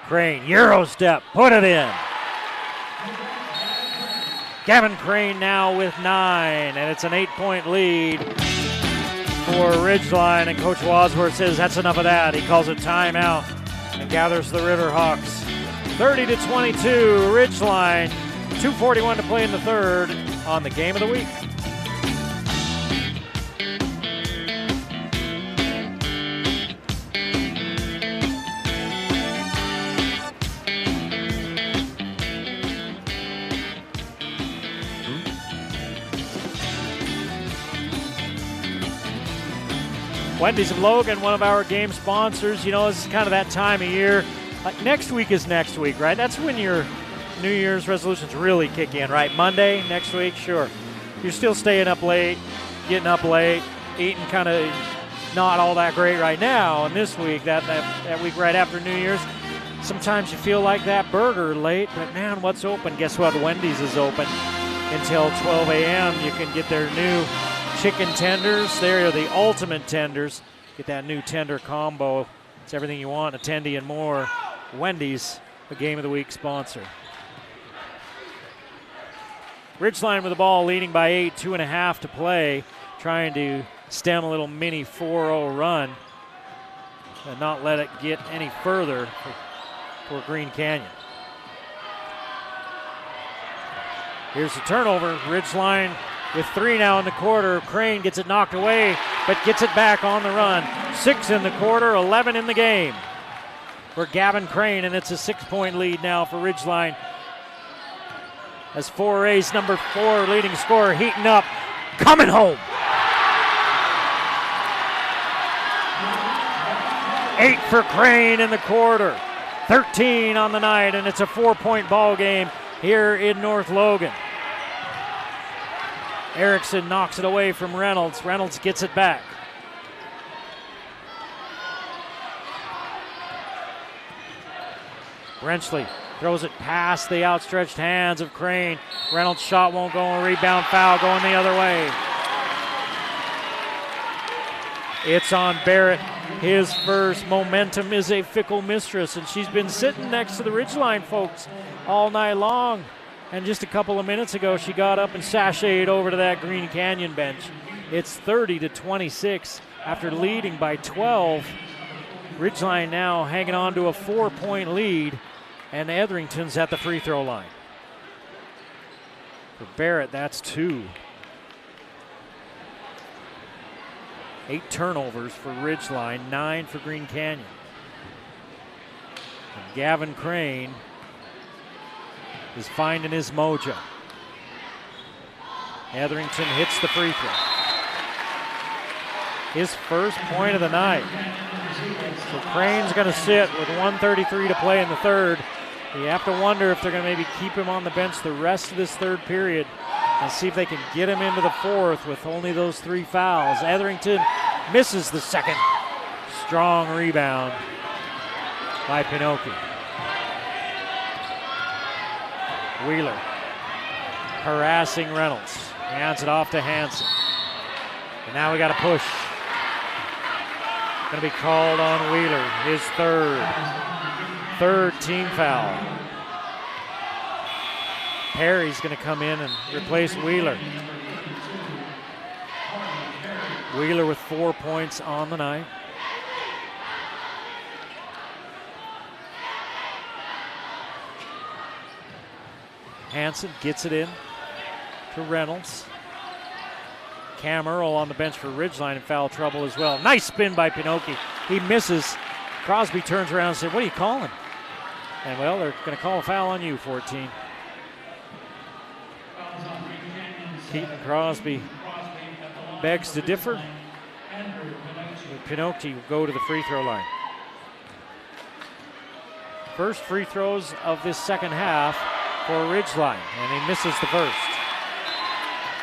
Crane, Euro step, put it in. Gavin Crane now with 9, and it's an 8-point lead for Ridgeline, and Coach Wadsworth says that's enough of that. He calls it timeout and gathers the Riverhawks. 30-22, Ridgeline, 2:41 to play in the third on the Game of the Week. Wendy's of Logan, one of our game sponsors. You know, this is kind of that time of year. Next week is next week, right? That's when your New Year's resolutions really kick in, right? Monday, next week, sure. You're still staying up late, getting up late, eating kind of not all that great right now. And this week, that week right after New Year's, sometimes you feel like that burger late, but man, what's open? Guess what? Wendy's is open until 12 a.m. You can get their new chicken tenders. They are the ultimate tenders. Get that new tender combo. It's everything you want, a tendy and more. Wendy's, the Game of the Week sponsor. Ridgeline with the ball, leading by 8, 2.5 to play. Trying to stem a little mini 4-0 run and not let it get any further for Green Canyon. Here's the turnover. Ridgeline with 3 now in the quarter. Crane gets it knocked away, but gets it back on the run. 6 in the quarter, 11 in the game for Gavin Crane, and it's a 6-point lead now for Ridgeline. As 4A's number 4 leading scorer heating up, coming home. 8 for Crane in the quarter, 13 on the night, and it's a 4-point ball game here in North Logan. Erickson knocks it away from Reynolds. Reynolds gets it back. Brenchley throws it past the outstretched hands of Crane. Reynolds' shot won't go, a rebound foul going the other way. It's on Barrett. His first. Momentum is a fickle mistress, and she's been sitting next to the Ridgeline folks all night long. And just a couple of minutes ago, she got up and sashayed over to that Green Canyon bench. It's 30-26 after leading by 12. Ridgeline now hanging on to a 4-point lead, and Etherington's at the free throw line. For Barrett, that's 2. 8 turnovers for Ridgeline, 9 for Green Canyon. And Gavin Crane is finding his mojo. Etherington hits the free throw. His first point of the night. So Crane's going to sit with 1:33 to play in the third. You have to wonder if they're going to maybe keep him on the bench the rest of this third period and see if they can get him into the fourth with only those 3 fouls. Etherington misses the second. Strong rebound by Pinocchio. Wheeler harassing Reynolds. Hands it off to Hansen. And now we got a push. Going to be called on Wheeler, his third team foul. Perry's going to come in and replace Wheeler. Wheeler with 4 points on the night. Hansen gets it in to Reynolds. Cam Earl on the bench for Ridgeline in foul trouble as well. Nice spin by Pinocchi. He misses. Crosby turns around and says, "What are you calling?" And well, they're going to call a foul on you, 14. Keaton Crosby begs to differ. Pinocchi will go to the free throw line. First free throws of this second half for Ridgeline, and he misses the first.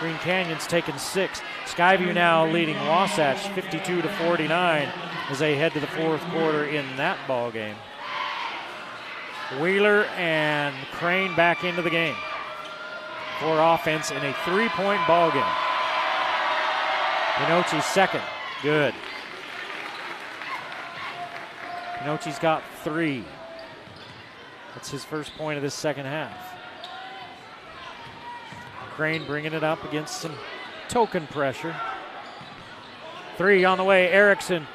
Green Canyon's taken 6. Skyview now leading Wasatch 52-49 as they head to the fourth quarter in that ball game. Wheeler and Crane back into the game for offense in a 3-point ball game. Pinocchi's second, good. Pinocchi's got 3. That's his first point of this second half. Crane bringing it up against some token pressure. 3 on the way. Erickson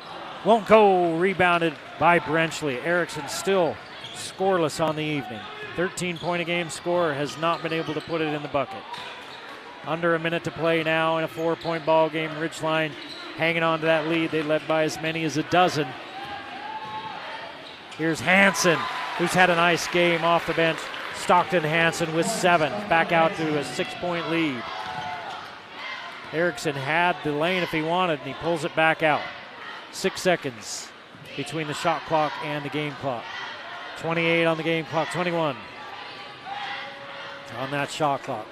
won't go. Rebounded by Brenchley. Erickson still scoreless on the evening. 13-point-a-game scorer has not been able to put it in the bucket. Under a minute to play now in a 4-point ball game. Ridgeline hanging on to that lead. They led by as many as a dozen. Here's Hansen, who's had a nice game off the bench. Stockton Hansen with 7, back out to a 6-point lead. Erickson had the lane if he wanted, and he pulls it back out. 6 seconds between the shot clock and the game clock. 28 on the game clock, 21 on that shot clock.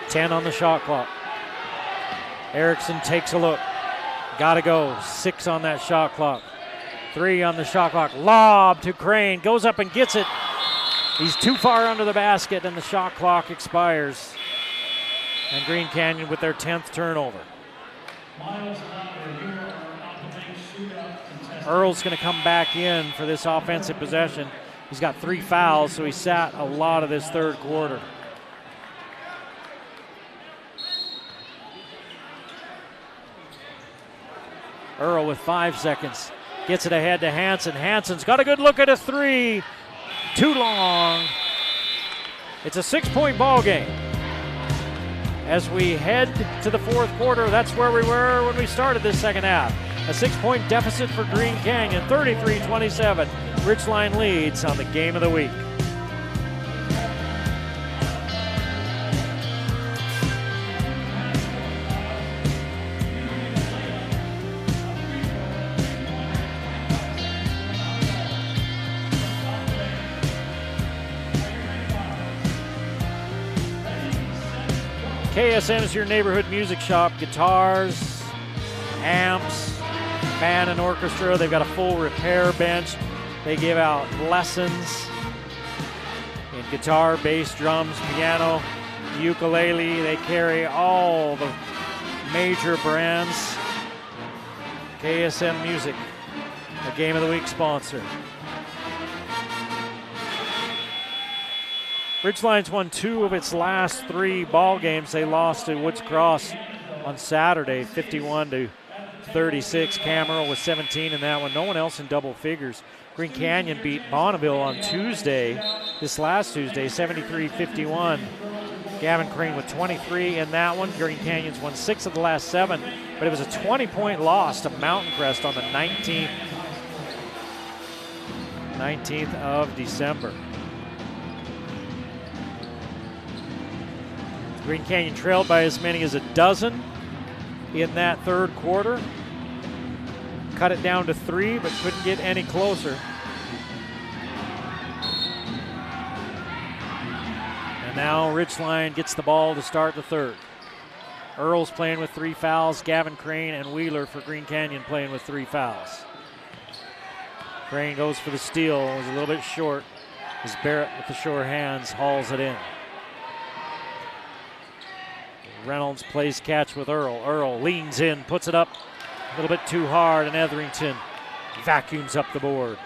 Ten on the shot clock. Erickson takes a look. Gotta go. 6 on that shot clock. 3 on the shot clock. Lob to Crane. Goes up and gets it. He's too far under the basket, and the shot clock expires. And Green Canyon with their 10th turnover. Earl's going to come back in for this offensive possession. He's got 3 fouls, so he sat a lot of this third quarter. Earl with 5 seconds. Gets it ahead to Hansen. Hansen's got a good look at a 3. Too long. It's a 6-point ball game. As we head to the fourth quarter, that's where we were when we started this second half. A 6-point deficit for Green Canyon, 33-27. Ridgeline leads on the game of the week. KSM is your neighborhood music shop. Guitars, amps, band and orchestra. They've got a full repair bench. They give out lessons in guitar, bass, drums, piano, ukulele. They carry all the major brands. KSM Music, a Game of the Week sponsor. Ridgeline's won 2 of its last 3 ball games. They lost to Woods Cross on Saturday, 51-36. Cam Earl with 17 in that one. No one else in double figures. Green Canyon beat Bonneville on Tuesday, this last Tuesday, 73-51. Gavin Crane with 23 in that one. Green Canyon's won 6 of the last 7, but it was a 20-point loss to Mountain Crest on the 19th of December. Green Canyon trailed by as many as a dozen in that third quarter. Cut it down to 3, but couldn't get any closer. And now Ridgeline gets the ball to start the third. Earl's playing with 3 fouls. Gavin Crane and Wheeler for Green Canyon playing with 3 fouls. Crane goes for the steal. It was a little bit short as Barrett with the sure hands hauls it in. Reynolds plays catch with Earl. Earl leans in, puts it up a little bit too hard, and Etherington vacuums up the board.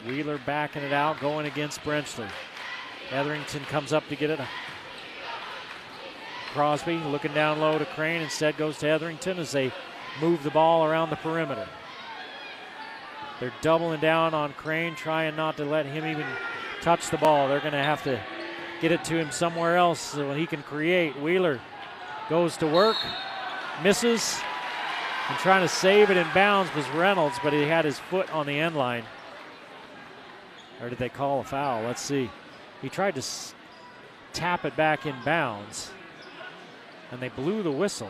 Wheeler backing it out, going against Brenchley. Etherington comes up to get it. Crosby looking down low to Crane, instead goes to Etherington as they move the ball around the perimeter. They're doubling down on Crane, trying not to let him even touch the ball. They're going to have to get it to him somewhere else so he can create. Wheeler goes to work, misses, and trying to save it in bounds was Reynolds, but he had his foot on the end line. Or did they call a foul? Let's see. He tried to tap it back in bounds, and they blew the whistle.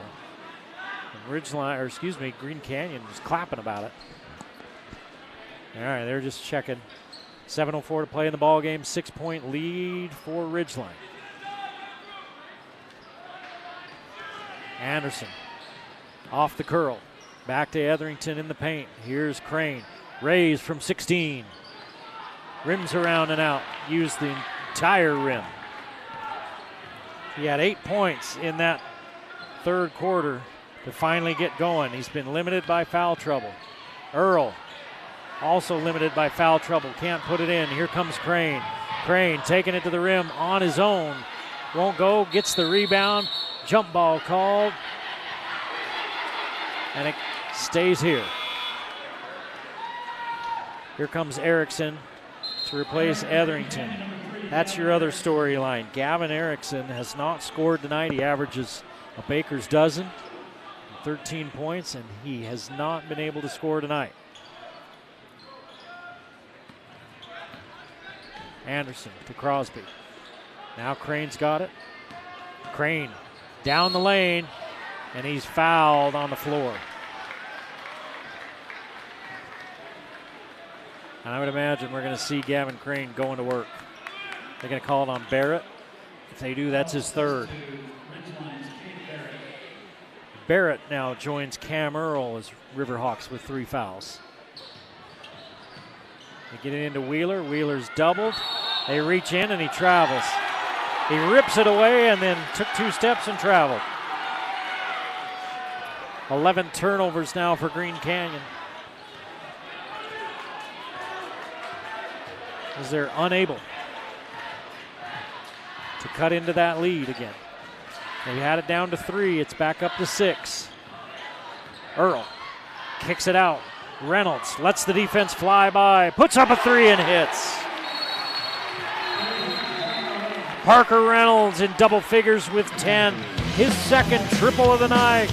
And Green Canyon was clapping about it. All right, they're just checking. 7:04 to play in the ball game. 6-point lead for Ridgeline. Anderson off the curl. Back to Etherington in the paint. Here's Crane. Raised from 16. Rims around and out. Used the entire rim. He had 8 points in that third quarter to finally get going. He's been limited by foul trouble. Earl also limited by foul trouble. Can't put it in. Here comes Crane. Crane taking it to the rim on his own. Won't go. Gets the rebound. Jump ball called. And it stays here. Here comes Erickson to replace Etherington. That's your other storyline. Gavin Erickson has not scored tonight. He averages a baker's dozen, 13 points, and he has not been able to score tonight. Anderson to Crosby. Now Crane's got it. Crane down the lane, and he's fouled on the floor. And I would imagine we're going to see Gavin Crane going to work. They're going to call it on Barrett. If they do, that's his third. Barrett now joins Cam Earl as Riverhawks with 3 fouls. They get it into Wheeler. Wheeler's doubled. They reach in and he travels. He rips it away and then took 2 steps and traveled. 11 turnovers now for Green Canyon, as they're unable to cut into that lead again. They had it down to 3. It's back up to 6. Earl kicks it out. Reynolds lets the defense fly by, puts up a 3 and hits. Parker Reynolds in double figures with 10. His second triple of the night.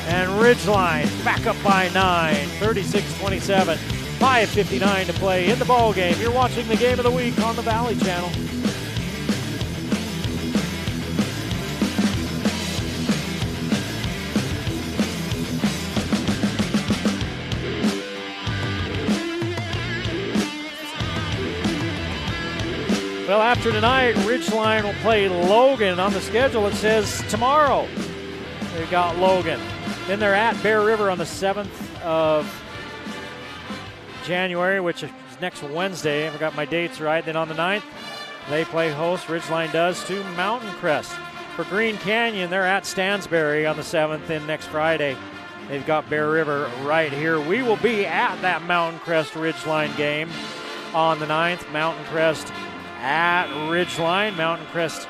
And Ridgeline back up by 9, 36-27. 5:59 to play in the ball game. You're watching the game of the week on the Valley Channel. Well, after tonight, Ridgeline will play Logan. On the schedule, it says tomorrow they've got Logan. Then they're at Bear River on the 7th of January, which is next Wednesday. I got my dates right. Then on the 9th, they play host, Ridgeline does, to Mountain Crest. For Green Canyon, they're at Stansbury on the 7th, and next Friday, they've got Bear River right here. We will be at that Mountain Crest Ridgeline game on the 9th. Mountain Crest at Ridgeline. Mountain Crest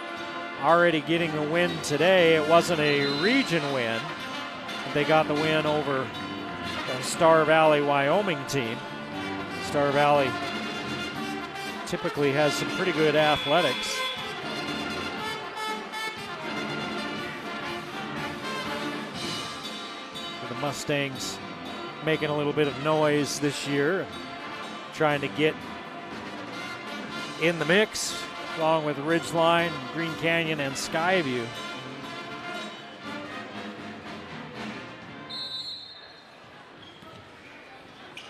already getting the win today. It wasn't a region win. They got the win over the Star Valley, Wyoming team. Star Valley typically has some pretty good athletics. The Mustangs making a little bit of noise this year, trying to get in the mix, along with Ridgeline, Green Canyon, and Skyview.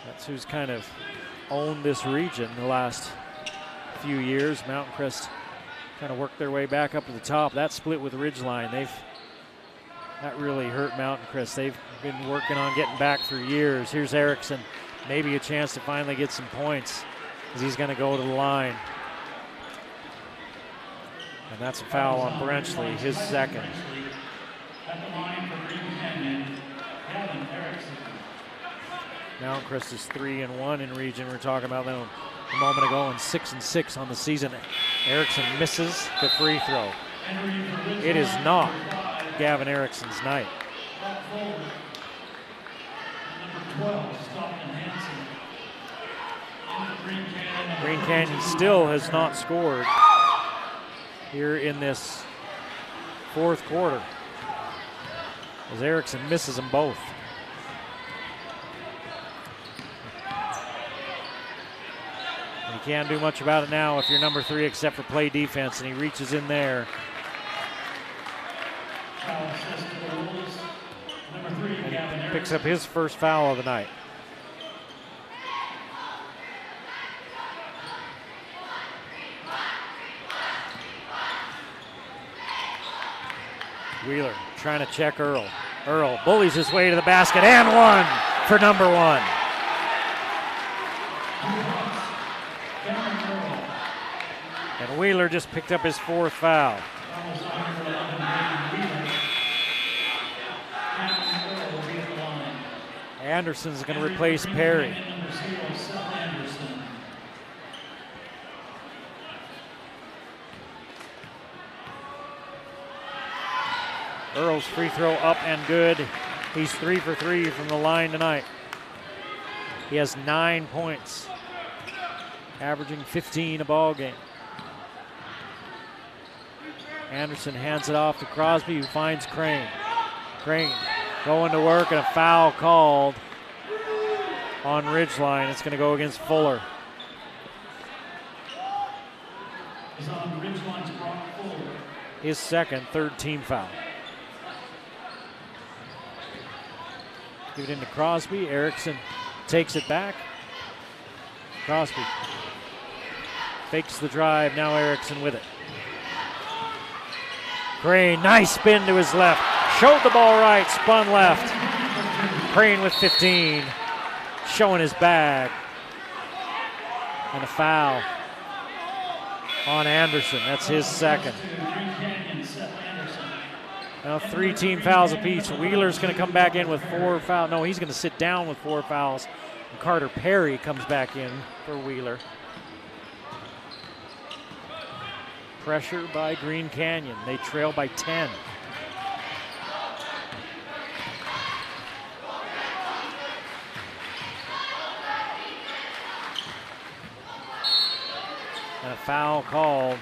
That's who's kind of owned this region the last few years. Mountain Crest kind of worked their way back up to the top. That split with Ridgeline. They've That really hurt Mountain Crest. They've been working on getting back for years. Here's Erickson, maybe a chance to finally get some points as he's going to go to the line. And that's a foul on Brenchley, his second. At the line for Green Canyon, Gavin Erickson. Mountain Crest is 3-1 in region. We're talking about them a moment ago, and 6-6 on the season. Erickson misses the free throw. It is not Gavin Erickson's night. Number 12, Stockton Hansen. Green Canyon still has not scored here in this fourth quarter, as Erickson misses them both. And you can't do much about it now if you're number 3 except for play defense, and he reaches in there. And he picks up his first foul of the night. Wheeler trying to check Earl. Earl bullies his way to the basket and one for number 1. And Wheeler just picked up his 4th foul. Anderson's going to replace Perry. Earl's free throw up and good. He's 3 for 3 from the line tonight. He has 9 points, averaging 15 a ball game. Anderson hands it off to Crosby, who finds Crane. Crane going to work, and a foul called on Ridgeline. It's going to go against Fuller. His second, third team foul. Give it into Crosby. Erickson takes it back. Crosby fakes the drive. Now Erickson with it. Crane, nice spin to his left. Showed the ball right, spun left. Crane with 15, showing his bag. And a foul on Anderson. That's his second. Now 3 team fouls apiece. Wheeler's going to come back in with 4 fouls. No, he's going to sit down with 4 fouls. And Carter Perry comes back in for Wheeler. Pressure by Green Canyon. They trail by 10. And a foul called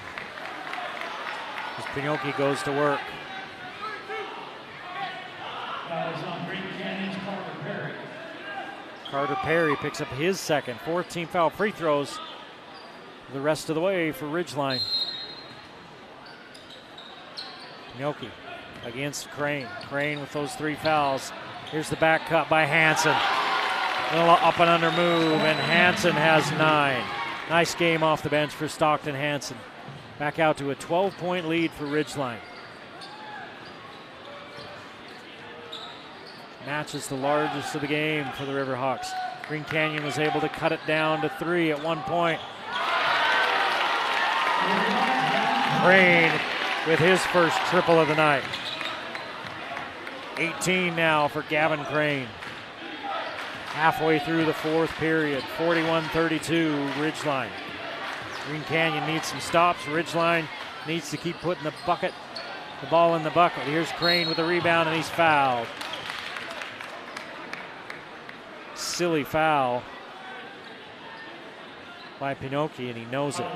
as Pinocchi goes to work. On Green Canyon's Carter Perry. Carter Perry picks up his second. 4th team foul. Free throws the rest of the way for Ridgeline. Pinocchi against Crane. Crane with those 3 fouls. Here's the back cut by Hansen. A little up and under move, and Hansen has 9. Nice game off the bench for Stockton Hansen. Back out to a 12-point lead for Ridgeline. Match is the largest of the game for the Riverhawks. Green Canyon was able to cut it down to 3 at one point. Crane with his first triple of the night. 18 now for Gavin Crane. Halfway through the 4th period, 41-32 Ridgeline. Green Canyon needs some stops. Ridgeline needs to keep putting the ball in the bucket. Here's Crane with a rebound, and he's fouled. Silly foul by Pinocchi, and he knows it.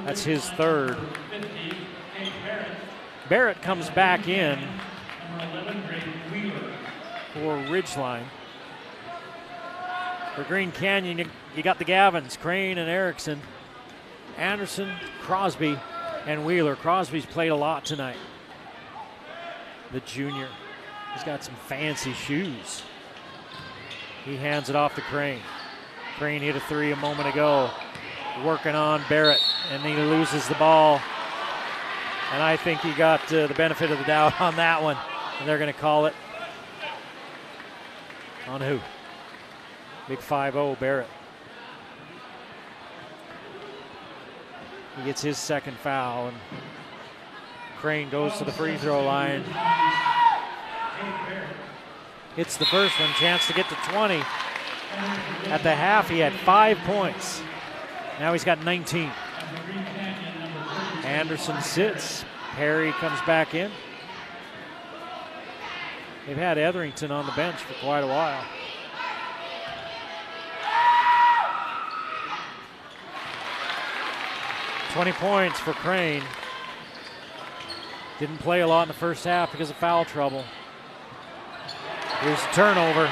That's his 3rd. Barrett comes back in for Ridgeline. For Green Canyon, you got the Gavins, Crane and Erickson, Anderson, Crosby, and Wheeler. Crosby's played a lot tonight, the junior. He's got some fancy shoes. He hands it off to Crane. Crane hit a 3 a moment ago. Working on Barrett, and he loses the ball. And I think he got the benefit of the doubt on that one. And they're going to call it on who? Big 5-0 Barrett. He gets his second foul, and Crane goes to the free throw line. Hits the first one, chance to get to 20. At the half, he had 5 points. Now he's got 19. Anderson sits. Perry comes back in. They've had Etherington on the bench for quite a while. "20 points for Crane. Didn't play a lot in the first half because of foul trouble. Here's the turnover.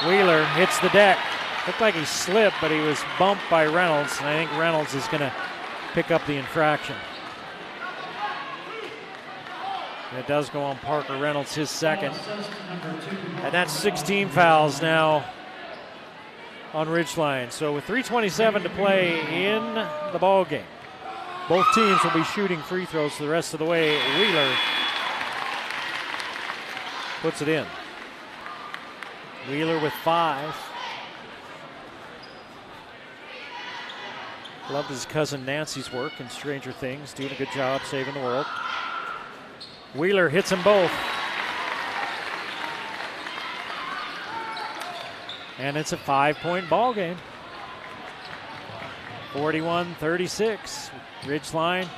Wheeler hits the deck. Looked like he slipped, but he was bumped by Reynolds, and I think Reynolds is going to pick up the infraction. And it does go on Parker Reynolds, his second. And that's 16 fouls now on Ridgeline. So with 3:27 to play in the ball game, both teams will be shooting free throws the rest of the way. Wheeler puts it in. Wheeler with 5. Loved his cousin Nancy's work in Stranger Things, doing a good job saving the world. Wheeler hits them both. And it's a 5-point ball game. 41-36. Ridgeline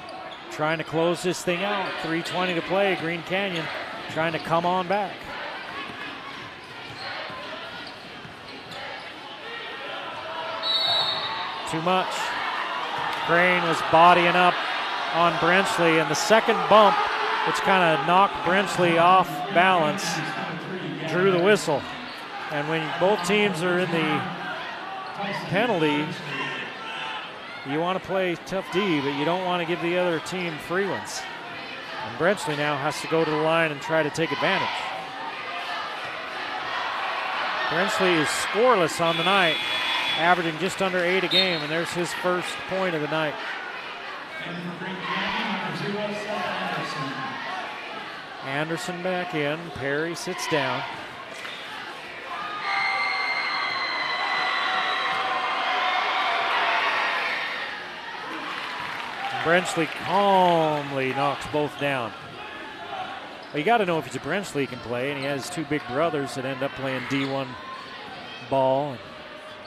trying to close this thing out. 3:20 to play. Green Canyon trying to come on back. Too much. Crane was bodying up on Brenchley, and the second bump, which kind of knocked Brenchley off balance, drew the whistle. And when both teams are in the penalty, you want to play tough D, but you don't want to give the other team free ones. And Brenchley now has to go to the line and try to take advantage. Brenchley is scoreless on the night, averaging just under 8 a game, and there's his first point of the night. Anderson back in. Perry sits down. Brenchley calmly knocks both down. Well, you got to know if he's a Brenchley he can play, and he has 2 big brothers that end up playing D1 ball.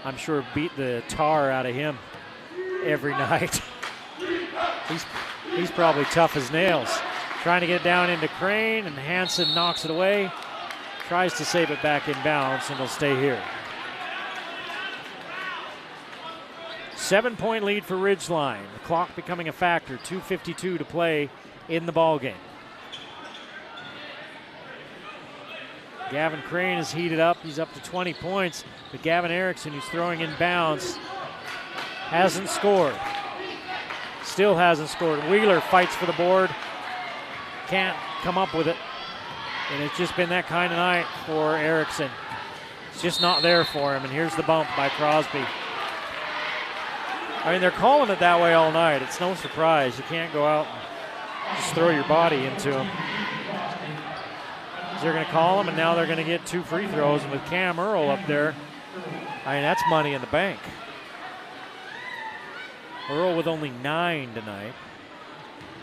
I'm sure beat the tar out of him every night. He's probably tough as nails. Trying to get down into Crane, and Hansen knocks it away. Tries to save it back in bounds, and it'll stay here. 7-point lead for Ridgeline. The clock becoming a factor. 2:52 to play in the ball game. Gavin Crane is heated up. He's up to 20 points. But Gavin Erickson, who's throwing in bounds, hasn't scored. Still hasn't scored. Wheeler fights for the board. Can't come up with it. And it's just been that kind of night for Erickson. It's just not there for him. And here's the bump by Crosby. I mean, they're calling it that way all night. It's no surprise. You can't go out and just throw your body into them. They're going to call them, and now they're going to get 2 free throws. And with Cam Earl up there, I mean, that's money in the bank. Earl with only 9 tonight.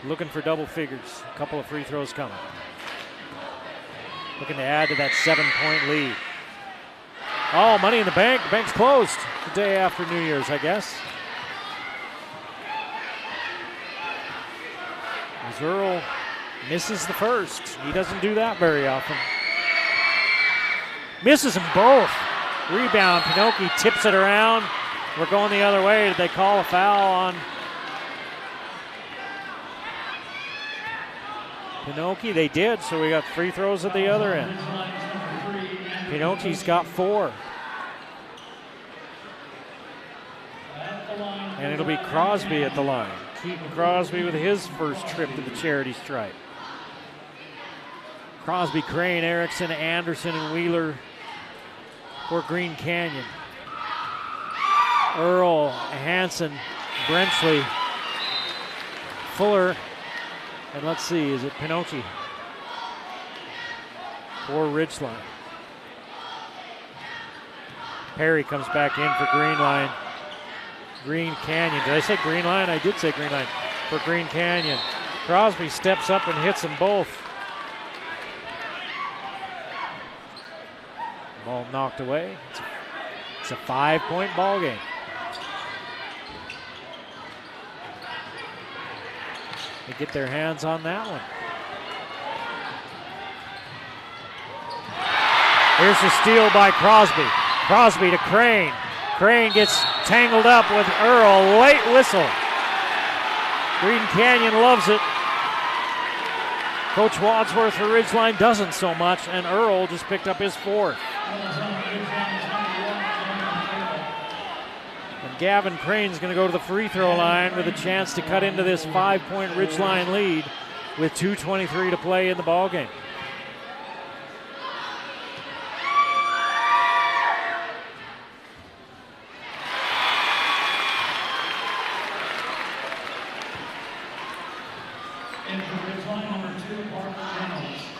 Looking for double figures. A couple of free throws coming. Looking to add to that 7-point lead. Oh, money in the bank. The bank's closed the day after New Year's, I guess. As Earl misses the first. He doesn't do that very often. Misses them both. Rebound. Pinoki tips it around. We're going the other way. Did they call a foul on Pinoki? They did, so we got free throws at the other end. Pinoki's got 4. And it'll be Crosby at the line. Keaton Crosby with his first trip to the charity stripe. Crosby, Crane, Erickson, Anderson, and Wheeler for Green Canyon. Earl, Hansen, Brenchley Fuller, and let's see, is it Pinocchi or Ridgeline? Perry comes back in for Greenline. Green Canyon. Did I say Greenline? I did say Greenline for Green Canyon. Crosby steps up and hits them both. Ball knocked away. It's a 5-point ball game. They get their hands on that one. Here's the steal by Crosby. Crosby to Crane. Crane gets tangled up with Earl. Late whistle. Green Canyon loves it. Coach Wadsworth for Ridgeline doesn't so much, and Earl just picked up his 4th. And Gavin Crane's going to go to the free throw line with a chance to cut into this 5-point Ridgeline lead with 2:23 to play in the ballgame.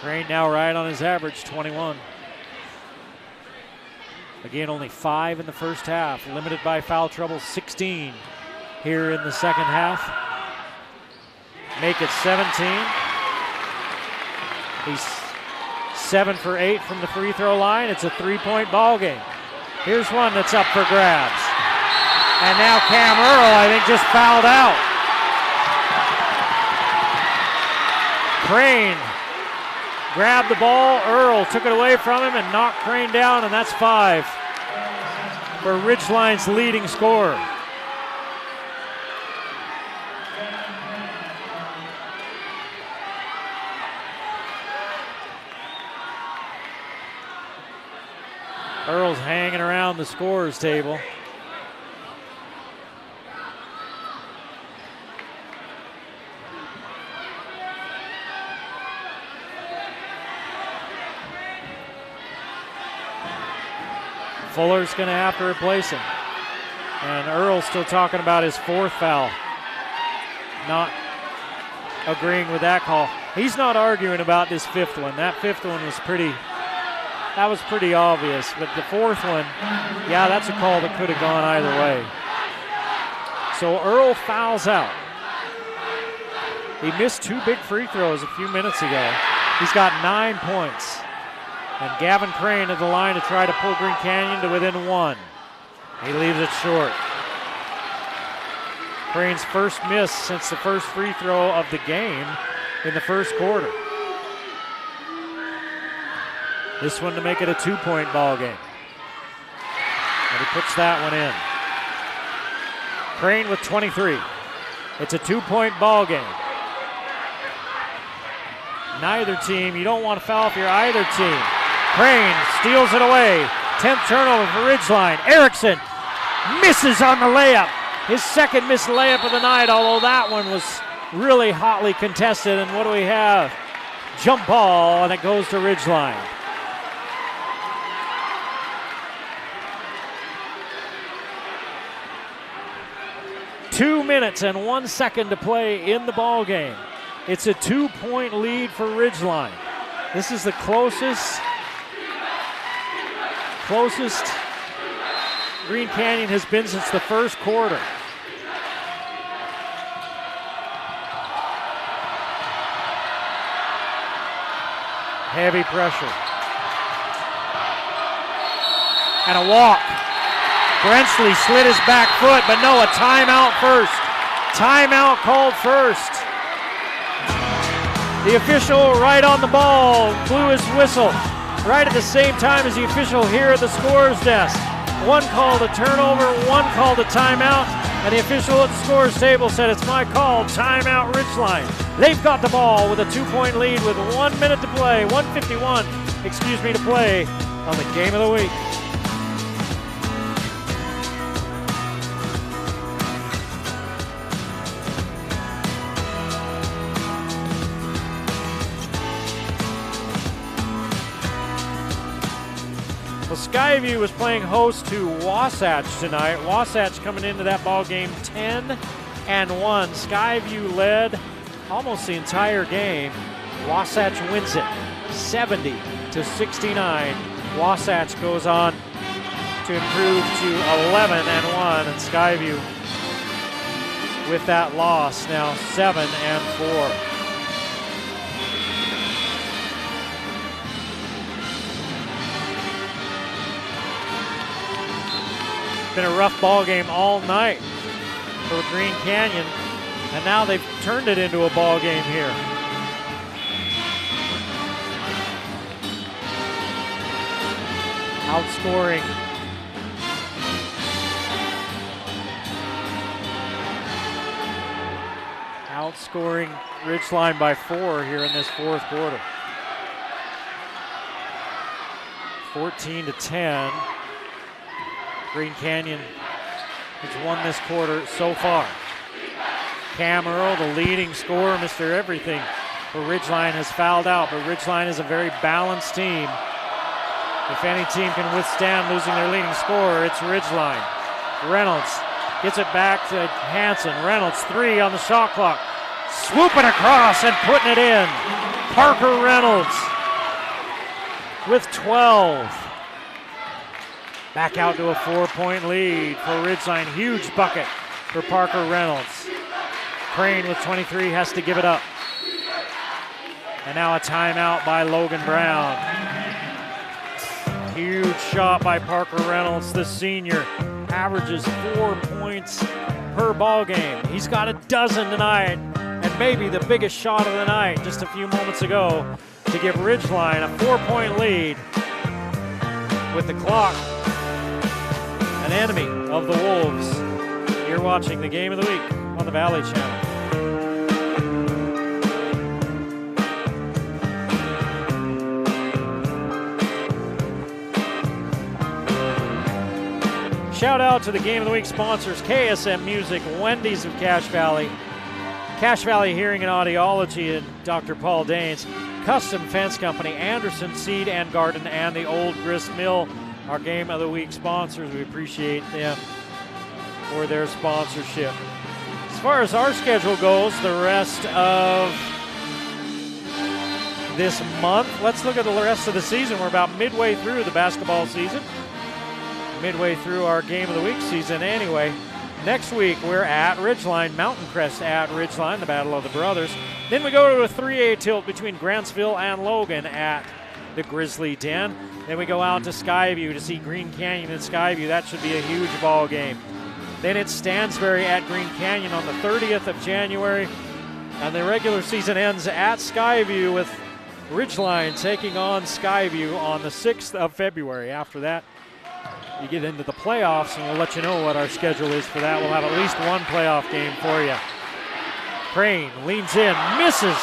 Crane now right on his average, 21. Again, only 5 in the first half, limited by foul trouble, 16 here in the second half. Make it 17. He's 7 for 8 from the free throw line. It's a 3-point ball game. Here's one that's up for grabs. And now Cam Earl, I think, just fouled out. Crane grabbed the ball. Earl took it away from him and knocked Crane down, and that's 5 for Ridgeline's leading scorer. Earl's hanging around the scorer's table. Fuller's going to have to replace him. And Earl's still talking about his 4th foul. Not agreeing with that call. He's not arguing about this 5th one. That 5th one was pretty obvious. But the 4th one, yeah, that's a call that could have gone either way. So Earl fouls out. He missed 2 big free throws a few minutes ago. He's got 9 points. And Gavin Crane at the line to try to pull Green Canyon to within 1. He leaves it short. Crane's first miss since the first free throw of the game in the first quarter. This one to make it a 2-point ball game. And he puts that one in. Crane with 23. It's a 2-point ball game. Neither team, you don't want to foul if you're either team. Crane steals it away. 10th turnover for Ridgeline. Erickson misses on the layup. His 2nd missed layup of the night, although that one was really hotly contested. And what do we have? Jump ball, and it goes to Ridgeline. Two minutes and 1 second to play in the ball game. It's a 2-point lead for Ridgeline. This is the closest Green Canyon has been since the first quarter. Heavy pressure. And a walk. Brensley slid his back foot, but no, a timeout first. Timeout called first. The official right on the ball blew his whistle right at the same time as the official here at the scorer's desk. One called a turnover, one called a timeout, and the official at the scorer's table said, "It's my call, timeout Ridgeline." They've got the ball with a 2-point lead with 1 minute to play, 1:51, to play on the game of the week. Skyview was playing host to Wasatch tonight. Wasatch coming into that ball game 10 Skyview led almost the entire game. Wasatch wins it 70-69. Wasatch goes on to improve to 11-1, and Skyview with that loss now 7-4. Been a rough ball game all night for Green Canyon, and now they've turned it into a ball game here. Outscoring Ridgeline by 4 here in this fourth quarter. 14-10. Green Canyon has won this quarter so far. Cam Earl, the leading scorer, Mr. Everything for Ridgeline, has fouled out, but Ridgeline is a very balanced team. If any team can withstand losing their leading scorer, it's Ridgeline. Reynolds gets it back to Hanson. Reynolds, 3 on the shot clock. Swooping across and putting it in. Parker Reynolds with 12. Back out to a 4-point lead for Ridgeline. Huge bucket for Parker Reynolds. Crane with 23 has to give it up. And now a timeout by Logan Brown. Huge shot by Parker Reynolds, the senior. Averages 4 points per ball game. He's got a dozen tonight, and maybe the biggest shot of the night just a few moments ago to give Ridgeline a 4-point lead with the clock an enemy of the Wolves. You're watching the Game of the Week on the Valley Channel. Shout out to the Game of the Week sponsors, KSM Music, Wendy's of Cache Valley Hearing and Audiology, and Dr. Paul Danes, Custom Fence Company, Anderson Seed and Garden, and the Old Grist Mill, our Game of the Week sponsors. We appreciate them for their sponsorship. As far as our schedule goes, the rest of this month, let's look at the rest of the season. We're about midway through the basketball season. Midway through our Game of the Week season anyway. Next week we're at Ridgeline, Mountain Crest at Ridgeline, the Battle of the Brothers. Then we go to a 3A tilt between Grantsville and Logan at the Grizzly Den. Then we go out to Skyview to see Green Canyon and Skyview. That should be a huge ball game. Then it's Stansbury at Green Canyon on the 30th of January. And the regular season ends at Skyview with Ridgeline taking on Skyview on the 6th of February. After that, you get into the playoffs, and we'll let you know what our schedule is for that. We'll have at least one playoff game for you. Crane leans in, misses.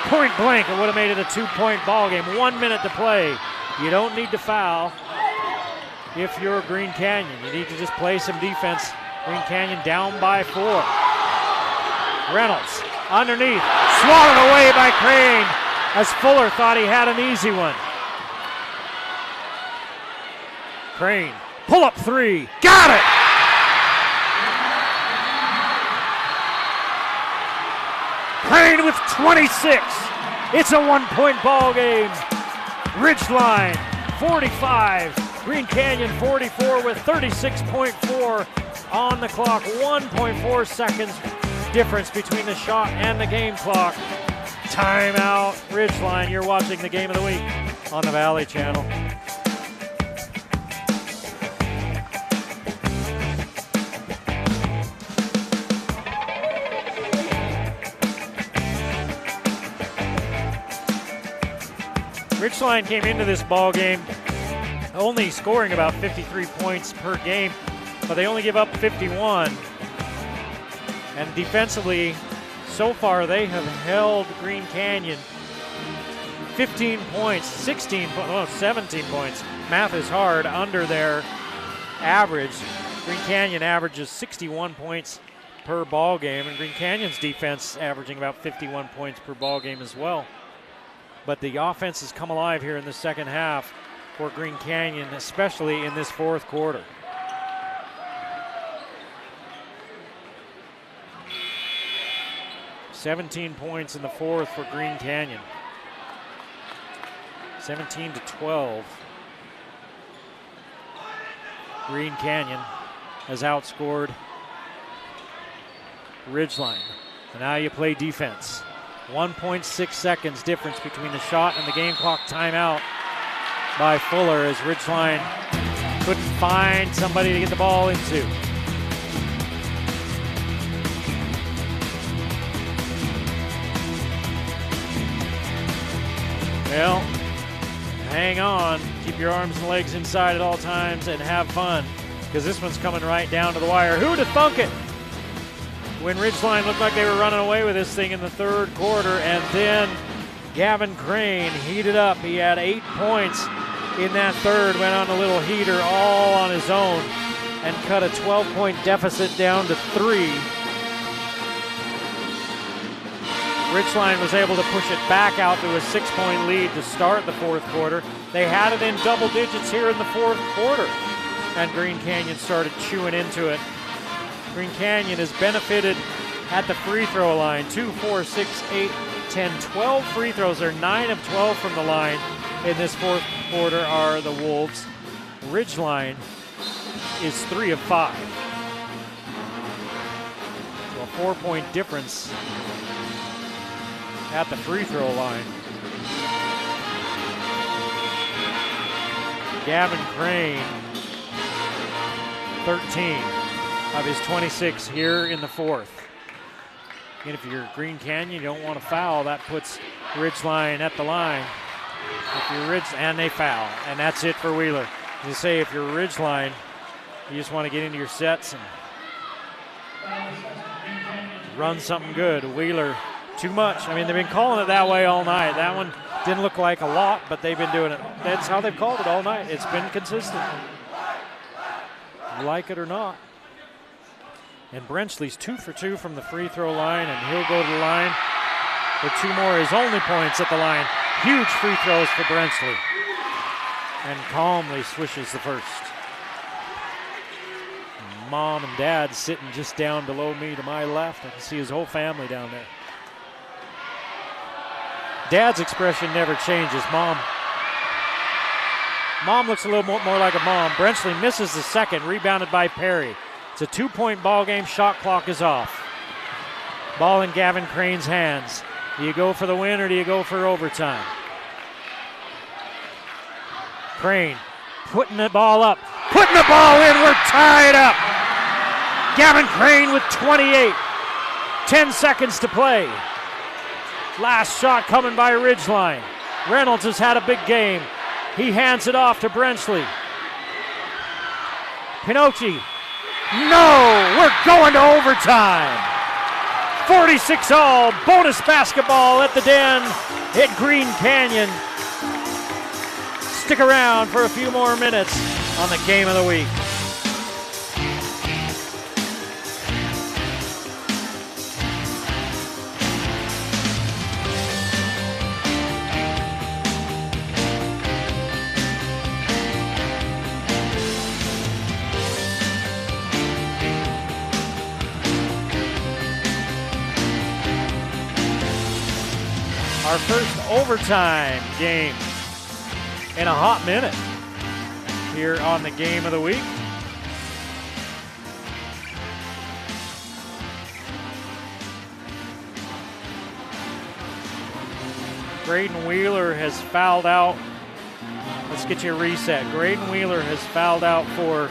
Point blank, it would have made it a 2-point ball game. 1 minute to play. You don't need to foul if you're Green Canyon. You need to just play some defense. Green Canyon down by 4. Reynolds underneath, swatted away by Crane as Fuller thought he had an easy one. Crane, pull up 3, got it! Crane with 26. It's a 1-point ball game. Ridgeline 45, Green Canyon 44 with 36.4 on the clock. 1.4 seconds difference between the shot and the game clock. Timeout, Ridgeline. You're watching the Game of the Week on the Valley Channel. Ridgeline came into this ball game only scoring about 53 points per game, but they only give up 51. And defensively, so far they have held Green Canyon 15 points, 17 points. Math is hard, under their average. Green Canyon averages 61 points per ball game, and Green Canyon's defense averaging about 51 points per ball game as well. But the offense has come alive here in the second half for Green Canyon, especially in this fourth quarter. 17 points in the fourth for Green Canyon. 17-12. Green Canyon has outscored Ridgeline. And now you play defense. 1.6 seconds difference between the shot and the game clock timeout by Fuller as Ridgeline couldn't find somebody to get the ball into. Well, hang on. Keep your arms and legs inside at all times and have fun, because this one's coming right down to the wire. Who'd have thunk it? When Ridgeline looked like they were running away with this thing in the third quarter, and then Gavin Crane heated up. He had 8 points in that third, went on a little heater all on his own and cut a 12-point deficit down to 3. Ridgeline was able to push it back out to a 6-point lead to start the fourth quarter. They had it in double digits here in the fourth quarter, and Green Canyon started chewing into it. Green Canyon has benefited at the free throw line. 2, 4, 6, 8, 10, 12 free throws. They're 9 of 12 from the line in this fourth quarter are the Wolves. Ridgeline is 3 of 5. So a 4-point difference at the free throw line. Gavin Crane, 13 of his 26 here in the fourth. And if you're Green Canyon, you don't want to foul. That puts Ridgeline at the line. If you're and they foul, and that's it for Wheeler. As you say, if you're Ridgeline, you just want to get into your sets and run something good. Wheeler, too much. I mean, they've been calling it that way all night. That one didn't look like a lot, but they've been doing it. That's how they've called it all night. It's been consistent. Like it or not. And Brenchley's 2 for 2 from the free throw line, and he'll go to the line for 2 more. His only points at the line. Huge free throws for Brenchley. And calmly swishes the first. Mom and Dad sitting just down below me to my left. I can see his whole family down there. Dad's expression never changes. Mom looks a little more like a mom. Brenchley misses the second, rebounded by Perry. It's a 2-point ball game. Shot clock is off. Ball in Gavin Crane's hands. Do you go for the win or do you go for overtime? Crane putting the ball up. Putting the ball in. We're tied up. Gavin Crane with 28. 10 seconds to play. Last shot coming by Ridgeline. Reynolds has had a big game. He hands it off to Brenchley. Pinocchi. No, we're going to overtime. 46 all, bonus basketball at the Den at Green Canyon. Stick around for a few more minutes on the game of the week. Our first overtime game in a hot minute here on the game of the week. Graydon Wheeler has fouled out. Let's get you a reset. Graydon Wheeler has fouled out for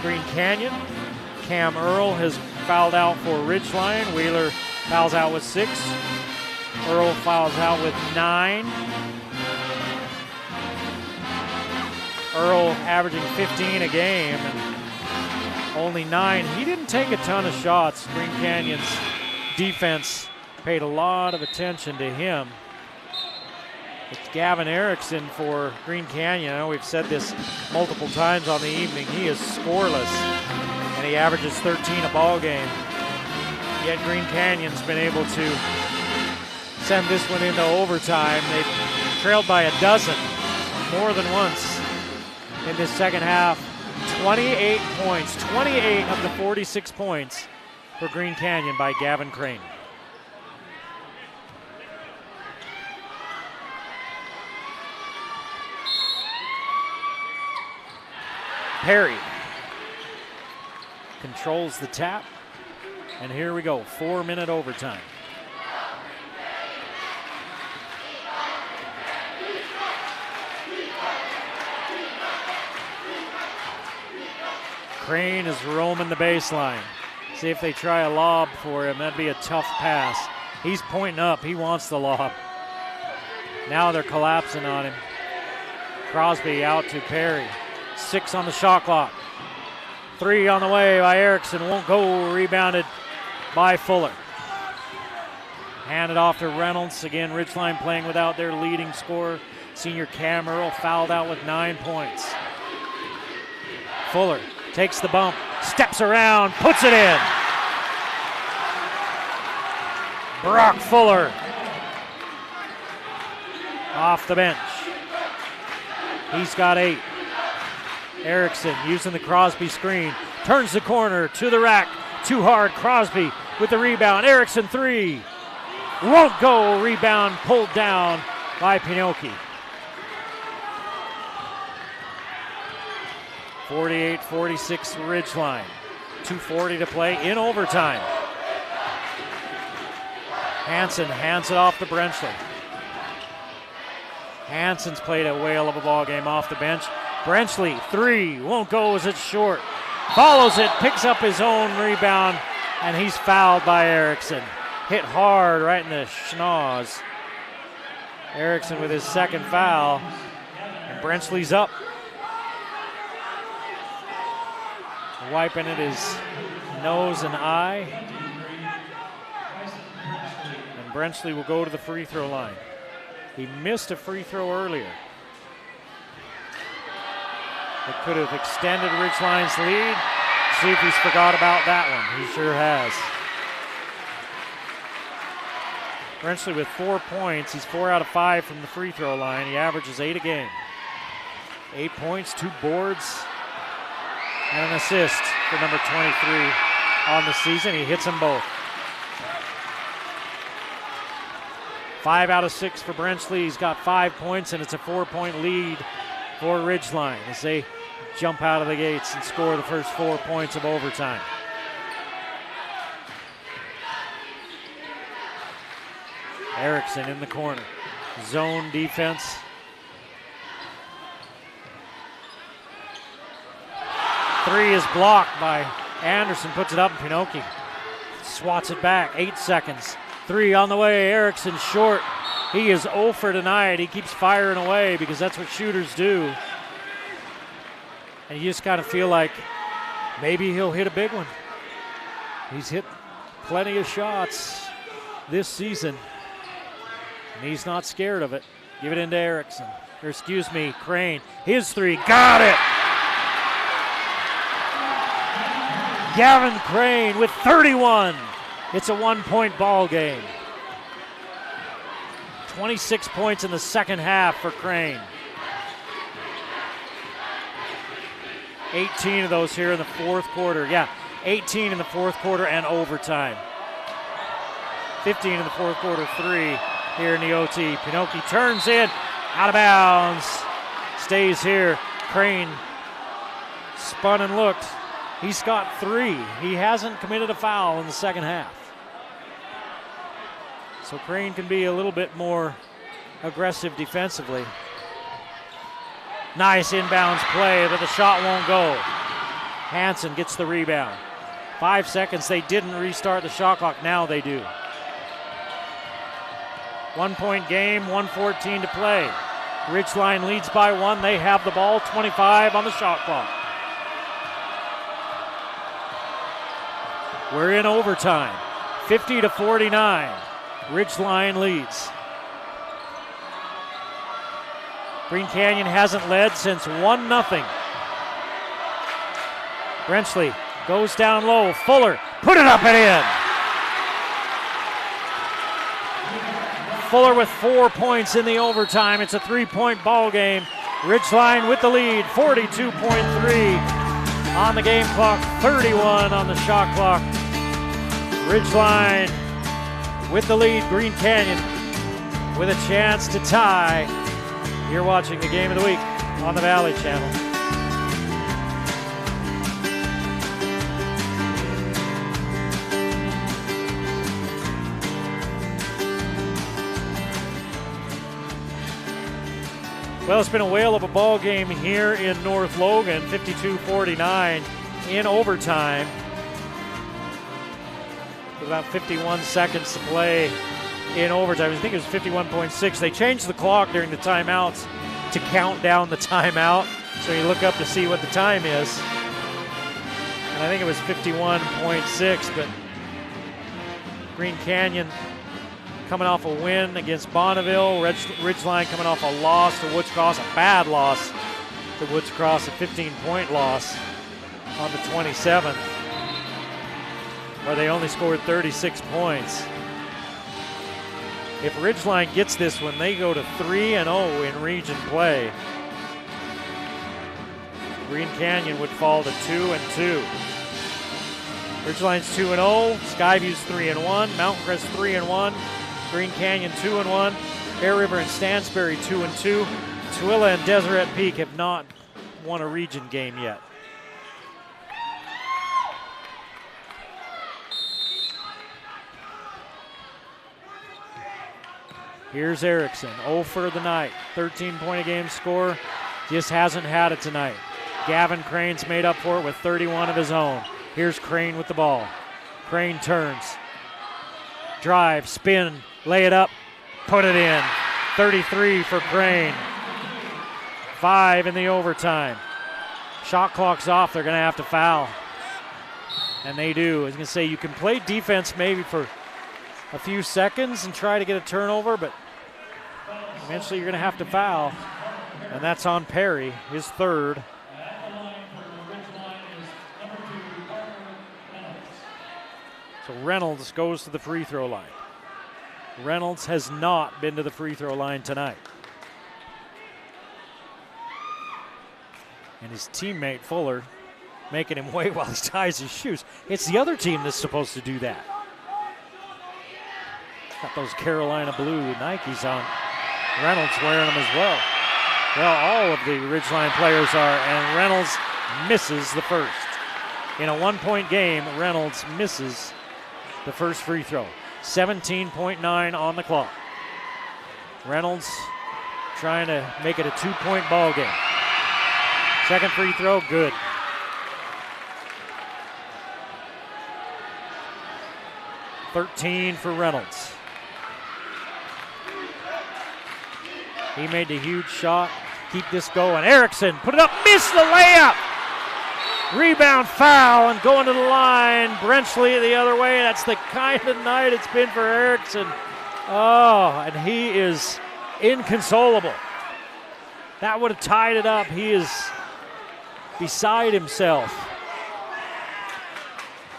Green Canyon. Cam Earl has fouled out for Ridgeline. Wheeler fouls out with 6. Earl fouls out with 9. Earl averaging 15 a game and only 9. He didn't take a ton of shots. Green Canyon's defense paid a lot of attention to him. It's Gavin Erickson for Green Canyon. I know we've said this multiple times on the evening. He is scoreless, and he averages 13 a ball game. Yet Green Canyon's been able to send this one into overtime. They've trailed by a dozen more than once in this second half. 28 points, 28 of the 46 points for Green Canyon by Gavin Crane. Perry controls the tap, and here we go, 4-minute overtime. Crane is roaming the baseline. See if they try a lob for him. That'd be a tough pass. He's pointing up. He wants the lob. Now they're collapsing on him. Crosby out to Perry. 6 on the shot clock. 3 on the way by Erickson. Won't go. Rebounded by Fuller. Handed off to Reynolds. Again, Ridgeline playing without their leading scorer. Senior Cam Earl fouled out with 9 points. Fuller takes the bump, steps around, puts it in. Brock Fuller off the bench. He's got 8. Erickson using the Crosby screen, turns the corner to the rack, too hard. Crosby with the rebound. Erickson 3, won't go. Rebound pulled down by Pinocchi. 48-46 Ridgeline. 2:40 to play in overtime. Hansen hands it off to Brenchley. Hansen's played a whale of a ball game off the bench. Brenchley 3, won't go as it's short. Follows it, picks up his own rebound, and he's fouled by Erickson. Hit hard right in the schnoz. Erickson with his second foul, and Brenchley's up. Wiping at his nose and eye. And Brenchley will go to the free throw line. He missed a free throw earlier. It could have extended Ridgeline's lead. See if he's forgot about that one. He sure has. Brenchley with 4 points. He's 4 out of 5 from the free throw line. He averages 8 a game. 8 points, 2 boards, and an assist for number 23 on the season. He hits them both. 5 out of 6 for Brenchley. He's got 5 points, and it's a 4-point lead for Ridgeline as they jump out of the gates and score the first 4 points of overtime. Erickson in the corner. Zone defense. Three is blocked by Anderson, puts it up, and Pinocchi swats it back. 8 seconds. 3 on the way. Erickson short. He is 0 for tonight. He keeps firing away because that's what shooters do. And you just kind of feel like maybe he'll hit a big one. He's hit plenty of shots this season, and he's not scared of it. Give it into Erickson. Or excuse me, Crane. His 3, got it! Gavin Crane with 31. It's a 1-point ball game. 26 points in the second half for Crane. 18 of those here in the fourth quarter. Yeah, 18 in the fourth quarter and overtime. 15 in the fourth quarter, 3 here in the OT. Pinocchi turns in, out of bounds. Stays here. Crane spun and looked. He's got 3. He hasn't committed a foul in the second half. So Crane can be a little bit more aggressive defensively. Nice inbounds play, but the shot won't go. Hansen gets the rebound. 5 seconds. They didn't restart the shot clock. Now they do. 1-point game, 1:14 to play. Ridgeline leads by 1. They have the ball, 25 on the shot clock. We're in overtime. 50-49. Ridgeline leads. Green Canyon hasn't led since 1-0. Brenchley goes down low. Fuller, put it up and in. Fuller with 4 points in the overtime. It's a 3-point ball game. Ridgeline with the lead, 42.3 on the game clock, 31 on the shot clock. Ridgeline with the lead, Green Canyon with a chance to tie. You're watching the game of the week on the Valley Channel. Well, it's been a whale of a ball game here in North Logan, 52-49 in overtime. With about 51 seconds to play in overtime. I think it was 51.6. They changed the clock during the timeouts to count down the timeout. So you look up to see what the time is. And I think it was 51.6, but Green Canyon coming off a win against Bonneville. Ridgeline coming off a loss to Woods Cross, a bad loss to Woods Cross, a 15-point loss on the 27th, where they only scored 36 points. If Ridgeline gets this one, they go to 3-0 in region play. Green Canyon would fall to 2-2. Ridgeline's 2-0, Skyview's 3-1, Mountain Crest 3-1, Green Canyon 2-1, Bear River and Stansbury 2-2. Tooele and Deseret Peak have not won a region game yet. Here's Erickson, 0 for the night, 13-point-a-game score, just hasn't had it tonight. Gavin Crane's made up for it with 31 of his own. Here's Crane with the ball. Crane turns, drive, spin, lay it up, put it in. 33 for Crane. 5 in the overtime. Shot clock's off, they're gonna have to foul. And they do. I was gonna say, you can play defense maybe for a few seconds and try to get a turnover, but eventually you're gonna have to foul. And that's on Perry, his third. So Reynolds goes to the free throw line. Reynolds has not been to the free throw line tonight. And his teammate Fuller making him wait while he ties his shoes. It's the other team that's supposed to do that. Got those Carolina blue Nikes on. Reynolds wearing them as well. Well, all of the Ridgeline players are, and Reynolds misses the first. In a one-point game, Reynolds misses the first free throw. 17.9 on the clock. Reynolds trying to make it a 2-point ball game. Second free throw, good. $13 for Reynolds. He made the huge shot. Keep this going. Erickson put it up, missed the layup. Rebound, foul, and going to the line. Brenchley the other way. That's the kind of night it's been for Erickson. Oh, and he is inconsolable. That would have tied it up. He is beside himself.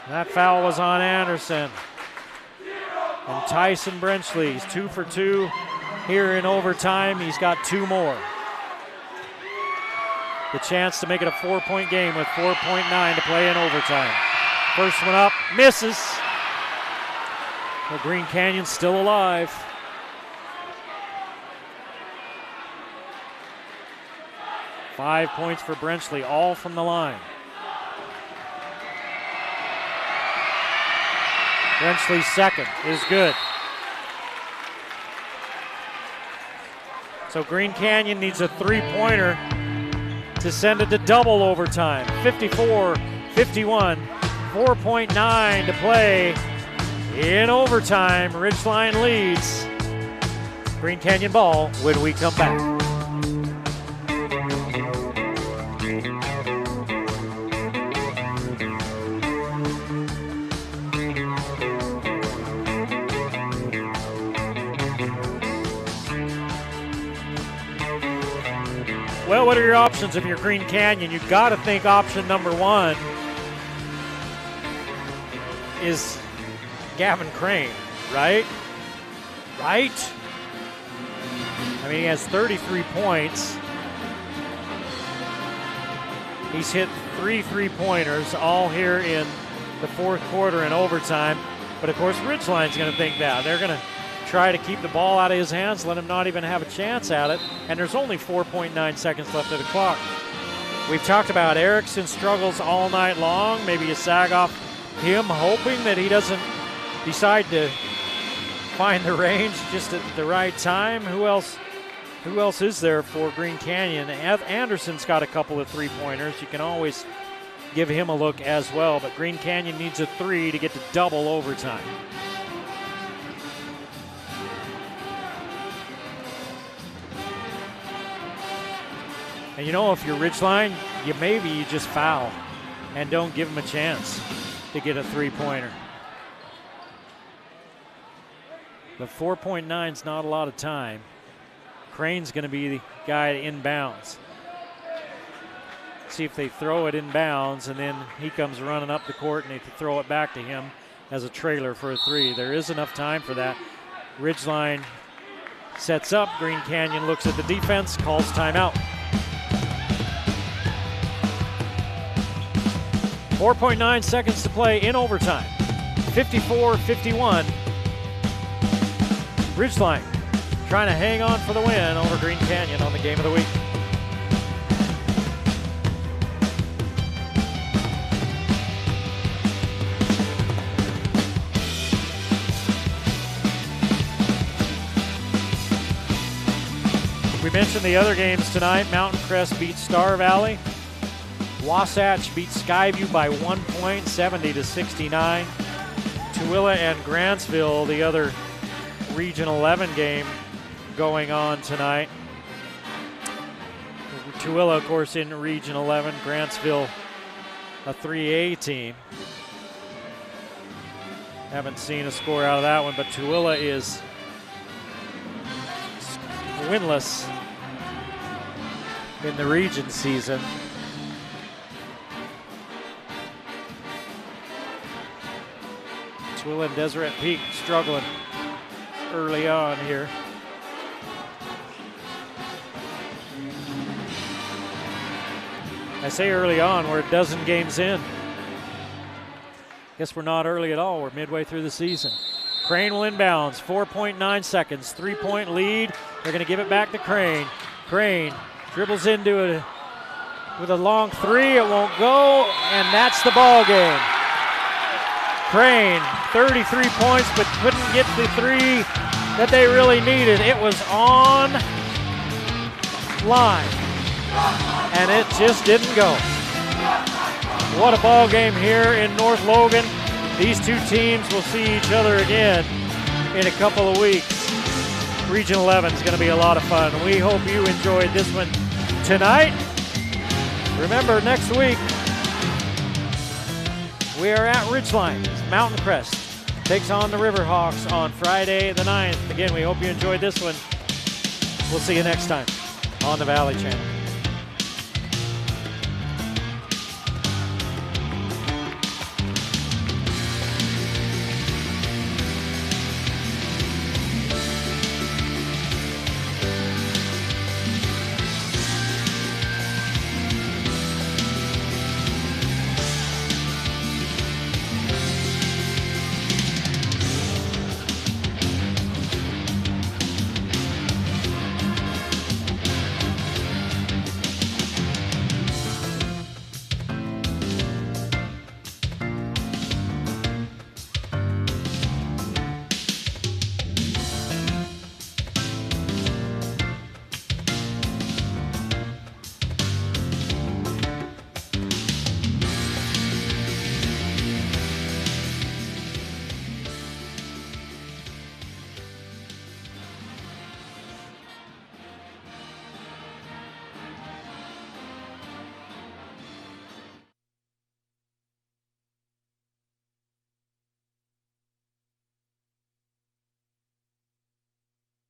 That foul was on Anderson. And Tyson Brenchley, he's 2 for 2 here in overtime. He's got 2 more. The chance to make it a 4-point game with 4.9 to play in overtime. First one up, misses. The Green Canyon's still alive. Five points for Brenchley, all from the line. Brenchley's second is good. So Green Canyon needs a 3-pointer to send it to double overtime. 54-51, 4.9 to play in overtime. Ridgeline leads. Green Canyon ball when we come back. Well, what are your options if you're Green Canyon? You've got to think option number one is Gavin Crane, right? Right? I mean, he has 33 points. He's hit 3 3-pointers, all here in the fourth quarter in overtime. But of course, Ridgeline's going to think that. They're going to try to keep the ball out of his hands, let him not even have a chance at it. And there's only 4.9 seconds left of the clock. We've talked about Erickson's struggles all night long. Maybe you sag off him, hoping that he doesn't decide to find the range just at the right time. Who else is there for Green Canyon? Anderson's got a couple of three-pointers. You can always give him a look as well, but Green Canyon needs a 3 to get to double overtime. And you know, if you're Ridgeline, you just foul and don't give him a chance to get a three-pointer. But 4.9 is not a lot of time. Crane's going to be the guy to inbounds. See if they throw it inbounds, and then he comes running up the court, and they can throw it back to him as a trailer for a 3. There is enough time for that. Ridgeline sets up. Green Canyon looks at the defense, calls timeout. 4.9 seconds to play in overtime. 54-51. Ridgeline trying to hang on for the win over Green Canyon on the game of the week. We mentioned the other games tonight. Mountain Crest beats Star Valley. Wasatch beats Skyview by 1 point, 70-69. Tooele and Grantsville, the other Region 11 game going on tonight. Tooele, of course, in Region 11. Grantsville, a 3A team. Haven't seen a score out of that one, but Tooele is winless in the region season. Tooele and Deseret Peak struggling early on here. I say early on, we're a dozen games in. Guess we're not early at all. We're midway through the season. Crane will inbounds, 4.9 seconds, 3-point lead. They're going to give it back to Crane. Crane dribbles into it with a long 3. It won't go, and that's the ball game. Crane, 33 points, but couldn't get the 3 that they really needed. It was on line, and it just didn't go. What a ball game here in North Logan. These two teams will see each other again in a couple of weeks. Region 11 is going to be a lot of fun. We hope you enjoyed this one tonight. Remember, next week, we are at Ridgeline. Mountain Crest takes on the Riverhawks on Friday the 9th. Again, we hope you enjoyed this one. We'll see you next time on the Valley Channel.